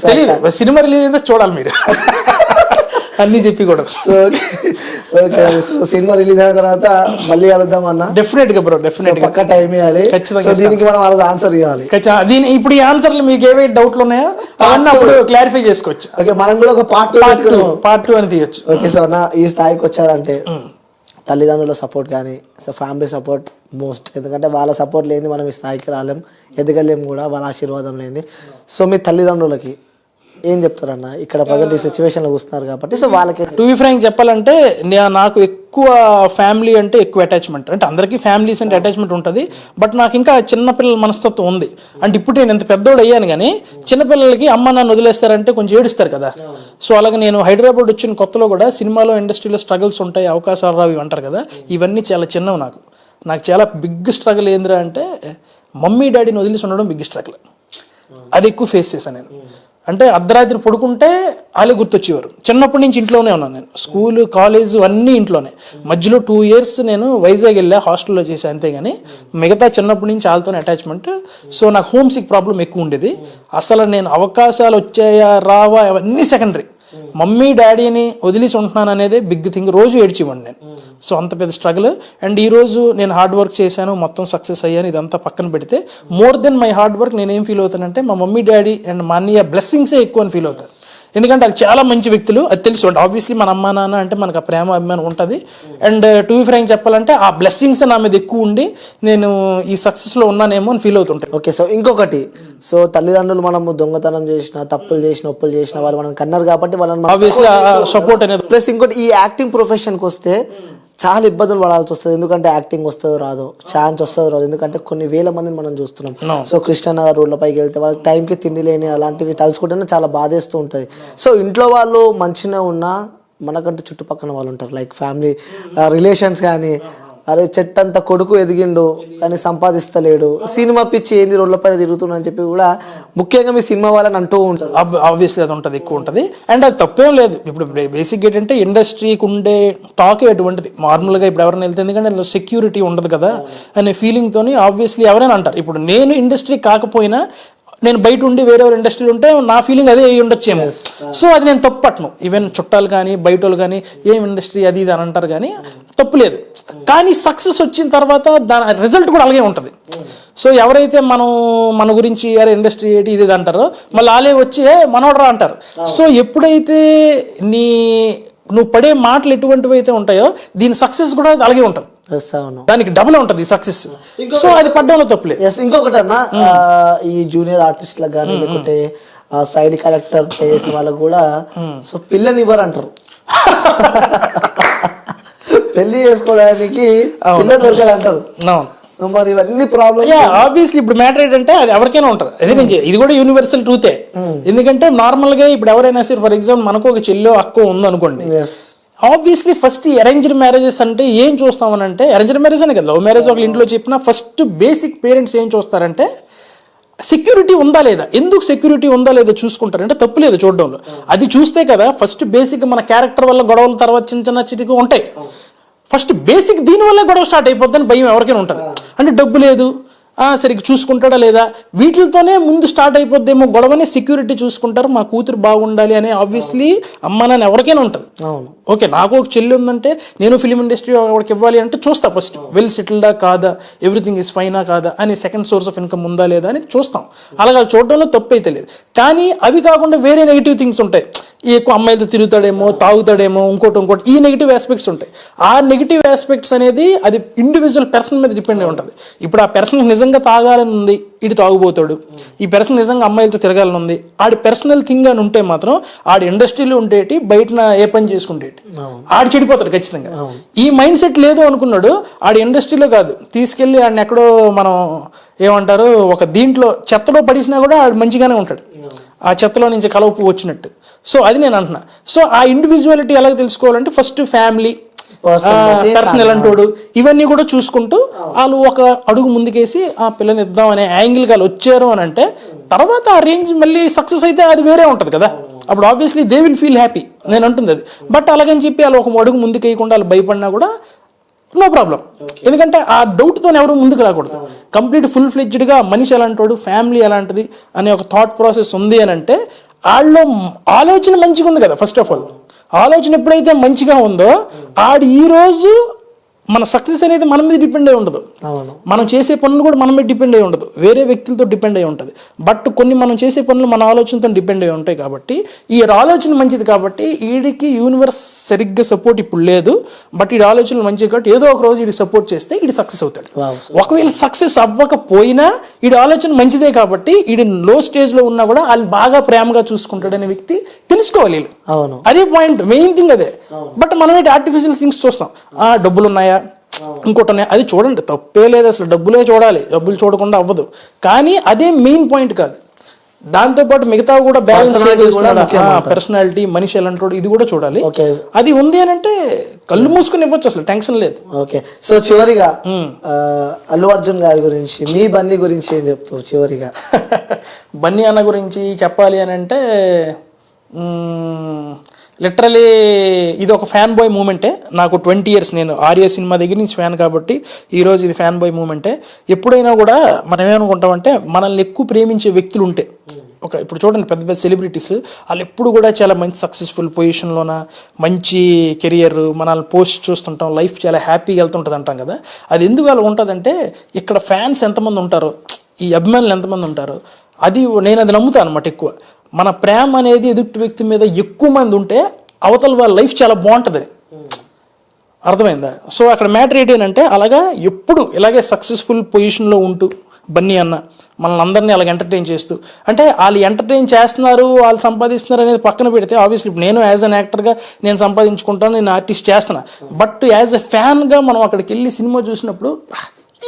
తెలియదు. సినిమా రిలీజ్ అయితే చూడాలి మీరు అన్ని చెప్పి కూడా. సో సినిమా రిలీజ్ అయిన తర్వాత మళ్ళీ కలుద్దాం అన్న. డెఫినెట్ గా బ్రో, డెఫినెట్ గా పక్క టైం ఇవ్వాలి. దీనికి మనం ఆ రోజు ఆన్సర్ ఇవ్వాలి. దీని ఇప్పుడు ఈ ఆన్సర్లు మీకు ఏవైతే డౌట్లు ఉన్నాయో అవన్నీ అప్పుడు క్లారిఫై చేసుకోవచ్చు. ఓకే, మనం కూడా ఒక పార్ట్ 2 అని తీయచ్చు. ఓకే, సో అన్న ఈ స్థాయికి వచ్చారంటే తల్లిదండ్రుల సపోర్ట్ కానీ, సో ఫ్యామిలీ సపోర్ట్ మోస్ట్, ఎందుకంటే వాళ్ళ సపోర్ట్ లేని మనం ఈ స్థాయికి రాలేం, ఎదగలేము కూడా వాళ్ళ ఆశీర్వాదం లేని. సో మీ తల్లిదండ్రులకి ఏం చెప్తారన్న, ఇక్కడ ప్రజెంట్ ఈ సిచ్యువేషన్లో కూస్తున్నారు కాబట్టి? సో వాళ్ళకి టు బి ఫ్రాంక్ చెప్పాలంటే నాకు ఎక్కువ ఫ్యామిలీ అంటే ఎక్కువ అటాచ్మెంట్, అంటే అందరికీ ఫ్యామిలీస్ అంటే అటాచ్మెంట్ ఉంటుంది. బట్ నాకు ఇంకా చిన్నపిల్లల మనస్తత్వం ఉంది. అంటే ఇప్పుడు నేను ఎంత పెద్దోడు అయ్యాను కానీ చిన్నపిల్లలకి అమ్మ నన్ను వదిలేస్తారంటే కొంచెం ఏడుస్తారు కదా. సో అలాగే నేను హైదరాబాద్ వచ్చిన కొత్తలో కూడా సినిమాలో ఇండస్ట్రీలో స్ట్రగుల్స్ ఉంటాయి, అవకాశాలు రావు అంటారు కదా, ఇవన్నీ చాలా చిన్నవి. నాకు చాలా బిగ్ స్ట్రగుల్ ఏంద్రా అంటే మమ్మీ డాడీని వదిలేసి ఉండడం బిగ్ స్ట్రగుల్. అది ఎక్కువ ఫేస్ చేశాను నేను. అంటే అర్ధరాత్రి పడుకుంటే వాళ్ళే గుర్తొచ్చేవారు. చిన్నప్పటి నుంచి ఇంట్లోనే ఉన్నాను నేను, స్కూల్ కాలేజ్ అన్నీ ఇంట్లోనే. మధ్యలో 2 years నేను వైజాగ్ వెళ్ళా, హాస్టల్లో చేసా అంతేగాని మిగతా చిన్నప్పటి నుంచి వాళ్ళతోనే అటాచ్మెంట్. సో నాకు హోమ్ సిక్ ప్రాబ్లం ఎక్కువ ఉండేది. అసలు నేను అవకాశాలు వచ్చాయా రావా అవన్నీ సెకండరీ, మమ్మీ డాడీని వదిలేసి ఉంటున్నాను అనేది బిగ్ థింగ్. రోజు ఏడ్చివ్వండి నేను. సో అంత పెద్ద స్ట్రగుల్. అండ్ ఈరోజు నేను హార్డ్ వర్క్ చేశాను, మొత్తం సక్సెస్ అయ్యాను, ఇదంతా పక్కన పెడితే more than my hard work నేను ఏం ఫీల్ అవుతానంటే మా మమ్మీ డాడీ అండ్ మా అన్నయ్య బ్లెస్సింగ్సే ఎక్కువ అని ఫీల్ అవుతాను. ఎందుకంటే వాళ్ళు చాలా మంచి వ్యక్తులు, అది తెలుసు. ఆబ్వియస్లీ మన అమ్మ నాన్న అంటే మనకు ఆ ప్రేమ అభిమానం ఉంటుంది. అండ్ టు బి ఫ్రాంక్ చెప్పాలంటే ఆ బ్లెస్సింగ్స్ నా మీద ఎక్కువ ఉండి నేను ఈ సక్సెస్లో ఉన్నానేమో అని ఫీల్ అవుతుంటాయి. ఓకే, సో ఇంకొకటి, సో తల్లిదండ్రులు మనము దొంగతనం చేసిన, తప్పులు చేసిన, ఒప్పులు చేసిన వాళ్ళు మనం కన్నారు కాబట్టి వాళ్ళని ఆబ్వియస్లీ సపోర్ట్ అనేది. ప్లస్ ఇంకోటి, ఈ యాక్టింగ్ ప్రొఫెషన్కి వస్తే చాలా ఇబ్బందులు పడాల్సి వస్తుంది. ఎందుకంటే యాక్టింగ్ వస్తుందో రాదో, ఛాన్స్ వస్తుందో రాదు, ఎందుకంటే కొన్ని వేల మందిని మనం చూస్తున్నాం. సో కృష్ణనగర్ రోడ్లపైకి వెళ్తే వాళ్ళకి టైంకి తిండి లేని అలాంటివి తలుచుకుంటేనే చాలా బాధేస్తూ ఉంటుంది. సో ఇంట్లో వాళ్ళు మంచిగా ఉన్నా మనకంటూ చుట్టుపక్కల వాళ్ళు ఉంటారు, లైక్ ఫ్యామిలీ రిలేషన్స్ కానీ. అరే చెట్టంత కొడుకు ఎదిగిండు కానీ సంపాదిస్తలేడు, సినిమా పిచ్చి ఏంది రోడ్ల పైన తిరుగుతున్నా అని చెప్పి కూడా ముఖ్యంగా మీ సినిమా వాళ్ళని అంటూ ఉంటారు. ఆబ్వియస్లీ అది ఉంటుంది, ఎక్కువ ఉంటుంది. అండ్ అది తప్పేం లేదు. ఇప్పుడు బేసిక్ ఏంటంటే ఇండస్ట్రీకి ఉండే టాక్ ఎటువంటిది నార్మల్గా ఇప్పుడు ఎవరైనా వెళ్తే, ఎందుకంటే అందులో సెక్యూరిటీ ఉండదు కదా అనే ఫీలింగ్తోని ఆబ్వియస్లీ ఎవరైనా అంటారు. ఇప్పుడు నేను ఇండస్ట్రీ కాకపోయినా నేను బయట ఉండి వేరే ఇండస్ట్రీలు ఉంటే నా ఫీలింగ్ అదే అయ్యి ఉండొచ్చేమో. సో అది నేను తప్పు పట్టను. ఈవెన్ చుట్టాలు కానీ బయట వాళ్ళు కానీ ఏం ఇండస్ట్రీ అది ఇది అని అంటారు, కానీ తప్పు లేదు. కానీ సక్సెస్ వచ్చిన తర్వాత దాని రిజల్ట్ కూడా అలాగే ఉంటుంది. సో ఎవరైతే మన గురించి అరే ఇండస్ట్రీ ఏంటి ఇది అంటారో మళ్ళీ వాళ్ళే వచ్చి మనోడరా అంటారు. సో ఎప్పుడైతే నువ్వు పడే మాటలు ఎటువంటివి అయితే ఉంటాయో దీని సక్సెస్ కూడా అలాగే ఉంటుంది, దానికి డబుల్ ఉంటుంది సక్సెస్. సో అది పడ్డంలో తప్పులేదు. ఇంకొకటి అన్న, ఈ జూనియర్ ఆర్టిస్ట్లకు కానీ లేకుంటే సైడ్ క్యారెక్టర్ చేసే వాళ్ళకు కూడా సో పిల్లని ఇవ్వరు అంటారు. పెళ్లి చేసుకోవడానికి పిల్ల దొరకదు అంటారు. మరి ఇవన్నీ ప్రాబ్లమ్. ఆబ్వియస్లీ ఇప్పుడు మ్యాటర్ ఏంటంటే అది ఎవరికైనా ఉంటుంది. అదే నుంచి ఇది కూడా యూనివర్సల్ ట్రూతే. ఎందుకంటే నార్మల్ గా ఇప్పుడు ఎవరైనా సరే ఫర్ ఎగ్జాంపుల్ మనకు ఒక చెల్లో అక్కో ఉందనుకోండి, ఆబ్వియస్లీ ఫస్ట్ అరేంజ్డ్ మ్యారేజెస్ అంటే ఏం చూస్తామనంటే, అరేంజ్డ్ మ్యారేజ్ అనే కదా లవ్ మ్యారేజ్ ఒక ఇంట్లో చెప్పినా ఫస్ట్ బేసిక్ పేరెంట్స్ ఏం చూస్తారంటే సెక్యూరిటీ ఉందా లేదా. ఎందుకు సెక్యూరిటీ ఉందా లేదా చూసుకుంటారంటే తప్పు లేదు చూడడంలో. అది చూస్తే కదా ఫస్ట్ బేసిక్ మన క్యారెక్టర్ వల్ల గొడవల తర్వాత చిన్న చిన్న చిటికి ఉంటాయి. ఫస్ట్ బేసిక్ దీనివల్ల గొడవ స్టార్ట్ అయిపోద్దని భయం ఎవరికైనా ఉంటుంది. అంటే డబ్బు లేదు, సరిగ్గా చూసుకుంటాడా లేదా, వీటితోనే ముందు స్టార్ట్ అయిపోద్దేమో గొడవని. సెక్యూరిటీ చూసుకుంటారు, మా కూతురు బాగుండాలి అనే ఆబ్వియస్లీ అమ్మ నాన్న ఎవరికైనా ఉంటుంది. ఓకే నాకు ఒక చెల్లి ఉందంటే నేను ఫిలిం ఇండస్ట్రీ వాడికి ఇవ్వాలి అంటే చూస్తా ఫస్ట్ వెల్ సెటిల్డా కాదా, ఎవ్రీథింగ్ ఇస్ ఫైనా కాదా అని, సెకండ్ సోర్స్ ఆఫ్ ఇన్కమ్ ఉందా లేదా అని చూస్తాం. అలాగా చూడడంలో తప్పు అయితే లేదు. కానీ అవి కాకుండా వేరే నెగిటివ్ థింగ్స్ ఉంటాయి. ఎక్కువ అమ్మాయిలతో తిరుగుతాడేమో, తాగుతాడేమో, ఇంకోటి ఈ నెగిటివ్ ఆస్పెక్ట్స్ ఉంటాయి. ఆ నెగిటివ్ ఆస్పెక్ట్స్ అనేది అది ఇండివిజువల్ పర్సన్ మీద డిపెండ్ అయి ఉంటుంది. ఇప్పుడు ఆ పర్సన్ నిజంగా తాగాలని ఉంది, ఇటు తాగుపోతాడు. ఈ పర్సన్ నిజంగా అమ్మాయిలతో తిరగాలని ఉంది, ఆడి పర్సనల్ థింగ్ అని ఉంటే మాత్రం ఆడి ఇండస్ట్రీలో ఉండేటి బయట ఏ పని చేసుకుంటేటి ఆడు చెడిపోతాడు ఖచ్చితంగా. ఈ మైండ్ సెట్ లేదు అనుకున్నాడు, ఆడి ఇండస్ట్రీలో కాదు తీసుకెళ్ళి ఆడిని ఎక్కడో మనం ఏమంటారు ఒక దీంట్లో చెత్తలో పడిసినా కూడా ఆడు మంచిగానే ఉంటాడు, ఆ చెత్తలో నుంచి కలవపు వచ్చినట్టు. సో అది నేను అంటున్నా. సో ఆ ఇండివిజువాలిటీ ఎలా తెలుసుకోవాలంటే ఫస్ట్ ఫ్యామిలీ, పర్సనల్ అంటోడు ఇవన్నీ కూడా చూసుకుంటూ వాళ్ళు ఒక అడుగు ముందుకేసి ఆ పిల్లని ఇద్దాం అనే యాంగిల్ వాళ్ళు వచ్చారు అని అంటే తర్వాత ఆ రేంజ్ మళ్ళీ సక్సెస్ అయితే అది వేరే ఉంటుంది కదా. అప్పుడు obviously they will feel happy, నేను అంటుంది అది. బట్ అలాగని చెప్పి వాళ్ళు ఒక అడుగు ముందుకు వేయకుండా వాళ్ళు భయపడినా కూడా నో ప్రాబ్లం. ఎందుకంటే ఆ డౌట్తో ఎవరు ముందుకు రాకూడదు. కంప్లీట్ ఫుల్ ఫ్లెడ్జ్డ్గా మనిషి ఎలాంటోడు, ఫ్యామిలీ ఎలాంటిది అనే ఒక థాట్ ప్రాసెస్ ఉంది అని అంటే వాళ్ళలో ఆలోచన మంచిగా ఉంది కదా. ఫస్ట్ ఆఫ్ ఆల్ ఆలోచన ఎప్పుడైతే మంచిగా ఉందో ఆడు ఈ రోజు మన సక్సెస్ అనేది మన మీద డిపెండ్ అయి ఉండదు. మనం చేసే పనులు కూడా మన మీద డిపెండ్ అయి ఉండదు, వేరే వ్యక్తులతో డిపెండ్ అయి ఉంటుంది. బట్ కొన్ని మనం చేసే పనులు మన ఆలోచనతో డిపెండ్ అయి ఉంటాయి. కాబట్టి ఈ ఆలోచన మంచిది కాబట్టి వీడికి యూనివర్స్ సరిగ్గా సపోర్ట్ ఇప్పుడు లేదు. బట్ ఈ ఆలోచనలు మంచిది కాబట్టి ఏదో ఒక రోజు వీడి సపోర్ట్ చేస్తే వీడి సక్సెస్ అవుతాడు. ఒకవేళ సక్సెస్ అవ్వకపోయినా వీడి ఆలోచన మంచిదే కాబట్టి వీడి లో స్టేజ్లో ఉన్నా కూడా వాళ్ళని బాగా ప్రేమగా చూసుకుంటాడనే వ్యక్తి తెలుసుకోవాలి. అదే పాయింట్, మెయిన్ థింగ్ అదే. బట్ మనం ఏంటి ఆర్టిఫిషియల్ థింగ్స్ చూస్తాం, డబ్బులు ఉన్నాయా ఇంకోటి ఉన్నాయా, అది చూడండి తప్పే లేదు, అసలు డబ్బులే చూడాలి, డబ్బులు చూడకుండా అవ్వదు. కానీ అదే మెయిన్ పాయింట్ కాదు. దాంతోపాటు మిగతా కూడా బ్యాలెన్స్, పర్సనాలిటీ, మనిషి ఎలాంటి ఇది కూడా చూడాలి. అది ఉంది అని అంటే కళ్ళు మూసుకుని ఇవ్వచ్చు, అసలు టెన్షన్ లేదు. ఓకే, సో చివరిగా అల్లు అర్జున్ గారి గురించి, మీ బన్నీ గురించి ఏం చెప్తావు చివరిగా? బన్నీ అన్న గురించి చెప్పాలి అని అంటే లిటరలీ ఇది ఒక ఫ్యాన్ బాయ్ మూమెంటే. నాకు 20 years నేను ఆర్య సినిమా దగ్గర నుంచి ఫ్యాన్ కాబట్టి ఈరోజు ఇది ఫ్యాన్ బాయ్ మూమెంటే. ఎప్పుడైనా కూడా మనం ఏమనుకుంటామంటే మనల్ని ఎక్కువ ప్రేమించే వ్యక్తులు ఉంటే, ఇప్పుడు చూడండి పెద్ద పెద్ద సెలబ్రిటీస్ వాళ్ళు ఎప్పుడు కూడా చాలా మంచి సక్సెస్ఫుల్ పొజిషన్లోన మంచి కెరియర్ మనల్ని పోస్ట్ చూస్తుంటాం, లైఫ్ చాలా హ్యాపీగా వెళ్తుంటుంది అంటాం కదా. అది ఎందుకు అలా ఉంటుందంటే ఇక్కడ ఫ్యాన్స్ ఎంతమంది ఉంటారో, ఈ అభిమానులు ఎంతమంది ఉంటారో, అది నేను అది నమ్ముతాను అనమాట. ఎక్కువ మన ప్రేమ అనేది ఎదుటి వ్యక్తి మీద ఎక్కువ మంది ఉంటే అవతల వాళ్ళ లైఫ్ చాలా బాగుంటుంది, అర్థమైందా? సో అక్కడ మ్యాటర్ ఏంటంటే అలాగా ఎప్పుడు ఇలాగే సక్సెస్ఫుల్ పొజిషన్లో ఉంటూ బన్నీ అన్న మనల్ని అందరినీ అలాగ ఎంటర్టైన్ చేస్తూ, అంటే వాళ్ళు ఎంటర్టైన్ చేస్తున్నారు, వాళ్ళు సంపాదిస్తున్నారు అనేది పక్కన పెడితే ఆబ్వియస్లీ నేను యాజ్ అన్ యాక్టర్గా నేను సంపాదించుకుంటాను, నేను ఆర్టిస్ట్ చేస్తున్నా. బట్ యాజ్ ఎ ఫ్యాన్గా మనం అక్కడికి వెళ్ళి సినిమా చూసినప్పుడు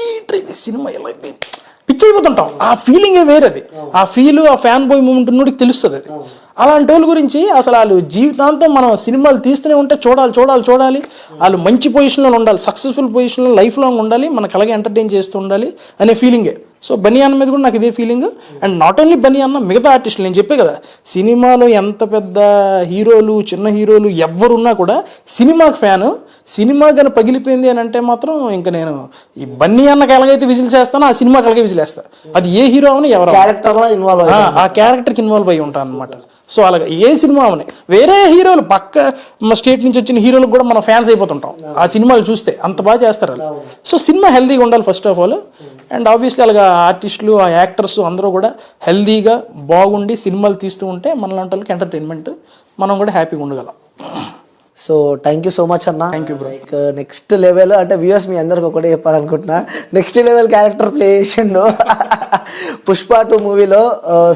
ఈ సినిమా ఎలా పిచ్చి అయిపోతుంటాం, ఆ ఫీలింగే వేరేది. ఆ ఫీల్, ఆ ఫ్యాన్ బాయ్ మూమెంట్ ఉన్నోడికి తెలుస్తుంది. అది అలాంటి వాళ్ళ గురించి అసలు వాళ్ళు జీవితాంతం మనం సినిమాలు తీస్తూనే ఉంటే చూడాలి వాళ్ళు మంచి పొజిషన్లో ఉండాలి, సక్సెస్ఫుల్ పొజిషన్లో లైఫ్ లాంగ్ ఉండాలి, మనకు అలాగే ఎంటర్టైన్ చేస్తూ ఉండాలి అనే ఫీలింగే. సో బన్నీ అన్న మీద కూడా నాకు ఇదే feeling. And not only Bunny అన్న, మిగతా ఆర్టిస్టులు నేను చెప్పే కదా, సినిమాలో ఎంత పెద్ద హీరోలు చిన్న హీరోలు ఎవరున్నా కూడా సినిమాకి ఫ్యాను. సినిమా కానీ పగిలిపోయింది అని అంటే మాత్రం ఇంకా నేను ఈ బన్నీ అన్నకి ఎలాగైతే విజిల్ చేస్తానో ఆ సినిమాకి అలాగే విజిల్ వేస్తాను. అది ఏ హీరో అని ఎవరు క్యారెక్టర్లో ఇన్వాల్వ్ ఆ క్యారెక్టర్కి ఇన్వాల్వ్ అయ్యి ఉంటాను అనమాట. సో అలాగే ఏ సినిమా అవని వేరే హీరోలు పక్క స్టేట్ నుంచి వచ్చిన హీరోలకు కూడా మనం ఫ్యాన్స్ అయిపోతుంటాం ఆ సినిమాలు చూస్తే, అంత బాగా చేస్తారు వాళ్ళు. సో సినిమా హెల్తీగా ఉండాలి first of all. And obviously అలాగా ఆర్టిస్టులు ఆ యాక్టర్స్ అందరూ కూడా హెల్తీగా బాగుండి సినిమాలు తీస్తూ ఉంటే మనలాంటి వాళ్ళకి ఎంటర్టైన్మెంట్, మనం కూడా హ్యాపీగా ఉండగలం. So thank you so much అన్న. Thank you bro. Next level అంటే వ్యూయర్స్ మీ అందరికి ఒకటే చెప్పాలనుకుంటున్నా, నెక్స్ట్ లెవెల్ క్యారెక్టర్ ప్లే చేసిండు పుష్ప 2 మూవీలో.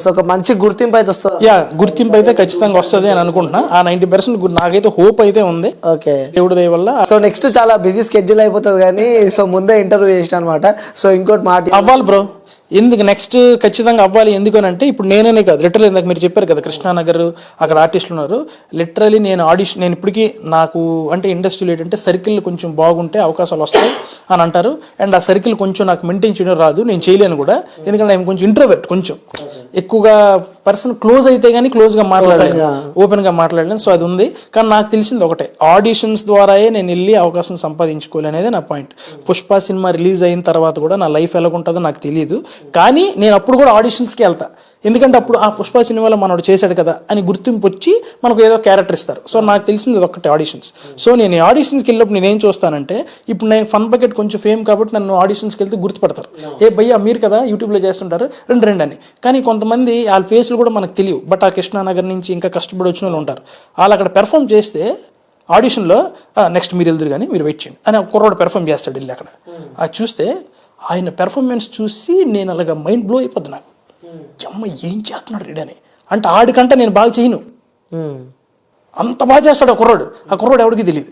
సో ఒక మంచి గుర్తింపు అయితే వస్తుంది. గుర్తింపు అయితే ఖచ్చితంగా వస్తుంది అని అనుకుంటున్నా. ఆ 90% నాకైతే హోప్ అయితే ఉంది. ఓకే, దేవుడి దయ వల్ల. సో నెక్స్ట్ చాలా బిజీ స్కెడ్యూల్ అయిపోతుంది కానీ సో ముందే ఇంటర్వ్యూ చేసిన అనమాట. సో ఇంకోటి మాట అవ్వాలి బ్రో, ఎందుకు నెక్స్ట్ ఖచ్చితంగా అవ్వాలి. ఎందుకనంటే ఇప్పుడు నేనే కాదు, లిటరలీ ఇందాక మీరు చెప్పారు కదా కృష్ణానగర్ అక్కడ ఆర్టిస్టులు ఉన్నారు. లిటరలీ నేను నేను ఇప్పటికీ నాకు అంటే ఇండస్ట్రీలో ఏంటంటే సర్కిల్ కొంచెం బాగుంటే అవకాశాలు వస్తాయి అని అంటారు. అండ్ ఆ సర్కిల్ కొంచెం నాకు మెయింటైన్ చేయడం రాదు, నేను చేయలేను కూడా. ఎందుకంటే నేను కొంచెం ఇంట్రోవర్ట్, కొంచెం ఎక్కువగా పర్సన్ క్లోజ్ అయితే కానీ క్లోజ్గా మాట్లాడలేను, ఓపెన్గా మాట్లాడలేను. సో అది ఉంది. కానీ నాకు తెలిసింది ఒకటే, ఆడిషన్స్ ద్వారాయే నేను వెళ్ళి అవకాశం సంపాదించుకోవాలి అనేది నా పాయింట్. పుష్ప సినిమా రిలీజ్ అయిన తర్వాత కూడా నా లైఫ్ ఎలాగుంటుందో నాకు తెలియదు, కానీ నేను అప్పుడు కూడా ఆడిషన్స్కి వెళ్తా. ఎందుకంటే అప్పుడు ఆ పుష్ప సినిమాలో మనోడు చేశాడు కదా అని గుర్తింపు వచ్చి మనకు ఏదో క్యారెక్టర్ ఇస్తారు. సో నాకు తెలిసింది అదొక్కటే ఆడిషన్స్. సో నేను ఈ ఆడిషన్స్కి వెళ్ళినప్పుడు నేనేం చూస్తానంటే, ఇప్పుడు నేను ఫన్ బకెట్ కొంచెం ఫేమ్ కాబట్టి నన్ను ఆడిషన్స్కి వెళ్తే గుర్తుపడతారు, ఏ భయ్యా మీరు కదా యూట్యూబ్లో చేస్తుంటారు రెండు అని. కానీ కొంతమంది వాళ్ళ ఫేస్లు కూడా మనకు తెలియవు, బట్ ఆ కృష్ణానగర్ నుంచి ఇంకా కష్టపడి వచ్చిన వాళ్ళు ఉంటారు. వాళ్ళు అక్కడ పెర్ఫామ్ చేస్తే ఆడిషన్లో నెక్స్ట్ మీరు వెళ్తారు కానీ మీరు వెయిట్ చేయండి అని ఒక కుర్రోడు పెర్ఫామ్ చేస్తాడు వెళ్ళి అక్కడ. అది చూస్తే ఆయన పెర్ఫార్మెన్స్ చూసి నేను అలాగ మైండ్ బ్లో అయిపోద్ది నాకు, అమ్మ ఏం చేస్తున్నాడు రెడీ అంటే ఆడికంటే నేను బాగా చేయను, అంత బాగా చేస్తాడు ఆ కుర్రోడు ఎవరికి తెలియదు.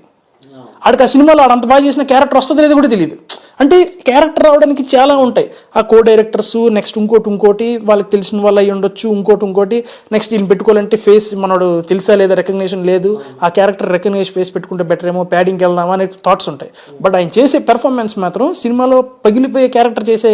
ఆడికి ఆ సినిమాలో ఆడంత బాగా చేసిన క్యారెక్టర్ వస్తుంది లేదు కూడా తెలియదు. అంటే క్యారెక్టర్ రావడానికి చాలా ఉంటాయి. ఆ కో డైరెక్టర్స్, నెక్స్ట్ ఇంకోటి వాళ్ళకి తెలిసిన వాళ్ళు అయ్యి ఉండొచ్చు, ఇంకోటి నెక్స్ట్ వీళ్ళు పెట్టుకోవాలంటే ఫేస్ మనోడు తెలుసా లేదా రికగ్నిషన్ లేదు, ఆ క్యారెక్టర్ రికగ్నిషన్ ఫేస్ పెట్టుకుంటే బెటర్ ఏమో, ప్యాడింగ్కి వెళ్దామా అనే థాట్స్ ఉంటాయి. బట్ ఆయన చేసే పెర్ఫార్మెన్స్ మాత్రం సినిమాలో పగిలిపోయే క్యారెక్టర్ చేసే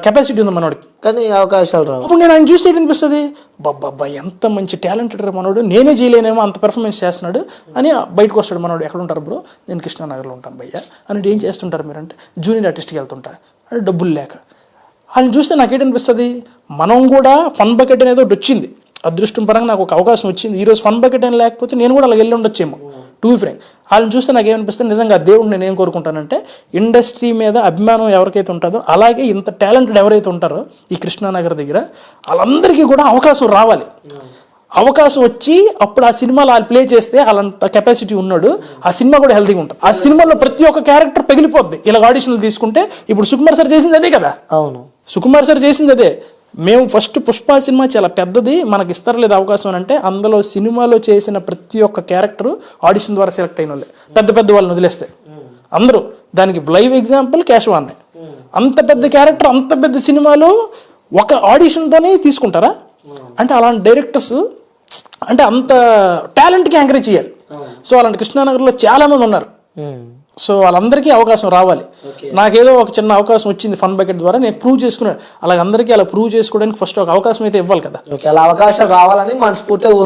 కెపాసిటీ ఉంది మనోడికి, కానీ అవకాశాలు రావు. అప్పుడు నేను ఆయన చూసి అనిపిస్తుంది, బాబ్బా ఎంత మంచి టాలెంటెడ్ మనోడు, నేనే చేయలేనేమో అంత పెర్ఫార్మెన్స్ చేస్తున్నాడు అని బయటకు వస్తాడు మనోడు. ఎక్కడ ఉంటారు బ్రో, నేను కృష్ణానగర్లో ఉంటాను భయ్యా అని. ఏం చేస్తుంటారు మీరు అంటే, జూనియర్ ఆర్టిస్ట్కి వెళ్తుంటా అంటే డబ్బులు లేక. వాళ్ళని చూస్తే నాకేంటనిపిస్తుంది, మనం కూడా ఫన్ బకెట్ అనేది ఒకటి వచ్చింది, అదృష్టం పరంగా నాకు ఒక అవకాశం వచ్చింది. ఈరోజు ఫన్ బకెట్ అని లేకపోతే నేను కూడా అలా వెళ్ళి ఉండొచ్చేమో. టూ ఫ్రెండ్ వాళ్ళని చూస్తే నాకు ఏమనిపిస్తుంది, నిజంగా దేవుడు నేను ఏం కోరుకుంటానంటే, ఇండస్ట్రీ మీద అభిమానం ఎవరికైతే ఉంటుందో అలాగే ఇంత టాలెంటెడ్ ఎవరైతే ఉంటారో ఈ కృష్ణానగర్ దగ్గర వాళ్ళందరికీ కూడా అవకాశం రావాలి. అవకాశం వచ్చి అప్పుడు ఆ సినిమాలో వాళ్ళు ప్లే చేస్తే వాళ్ళంత కెపాసిటీ ఉన్నాడు, ఆ సినిమా కూడా హెల్తీగా ఉంటుంది. ఆ సినిమాలో ప్రతి ఒక్క క్యారెక్టర్ పగిలిపోద్ది ఇలా ఆడిషన్లు తీసుకుంటే. ఇప్పుడు సుకుమార్ సార్ చేసింది అదే కదా. అవును, సుకుమార్ సార్ చేసింది అదే. మేము ఫస్ట్ పుష్ప సినిమా చాలా పెద్దది, మనకి ఇస్తారు లేదు అవకాశం అని అంటే, అందులో సినిమాలో చేసిన ప్రతి ఒక్క క్యారెక్టర్ ఆడిషన్ ద్వారా సెలెక్ట్ అయిన వాళ్ళే, పెద్ద వాళ్ళని వదిలేస్తే అందరూ. దానికి లైవ్ ఎగ్జాంపుల్ కేశవాన్నే. అంత పెద్ద క్యారెక్టర్ అంత పెద్ద సినిమాలో ఒక ఆడిషన్తోనే తీసుకుంటారా అంటే, అలాంటి డైరెక్టర్స్ అంటే అంత టాలెంట్కి ఎంకరేజ్ చేయాలి. సో అలాంటి కృష్ణానగర్లో చాలా మంది ఉన్నారు. సో వాళ్ళందరికీ అవకాశం రావాలి. నాకేదో ఒక చిన్న అవకాశం వచ్చింది ఫన్ బకెట్ ద్వారా, నేను ప్రూవ్ చేసుకున్నాను. అలాగ అందరికీ అలా ప్రూవ్ చేసుకోవడానికి ఫస్ట్ ఒక అవకాశం అయితే ఇవ్వాలి కదా. అలా అవకాశం రావాలని మనస్ఫూర్తిగా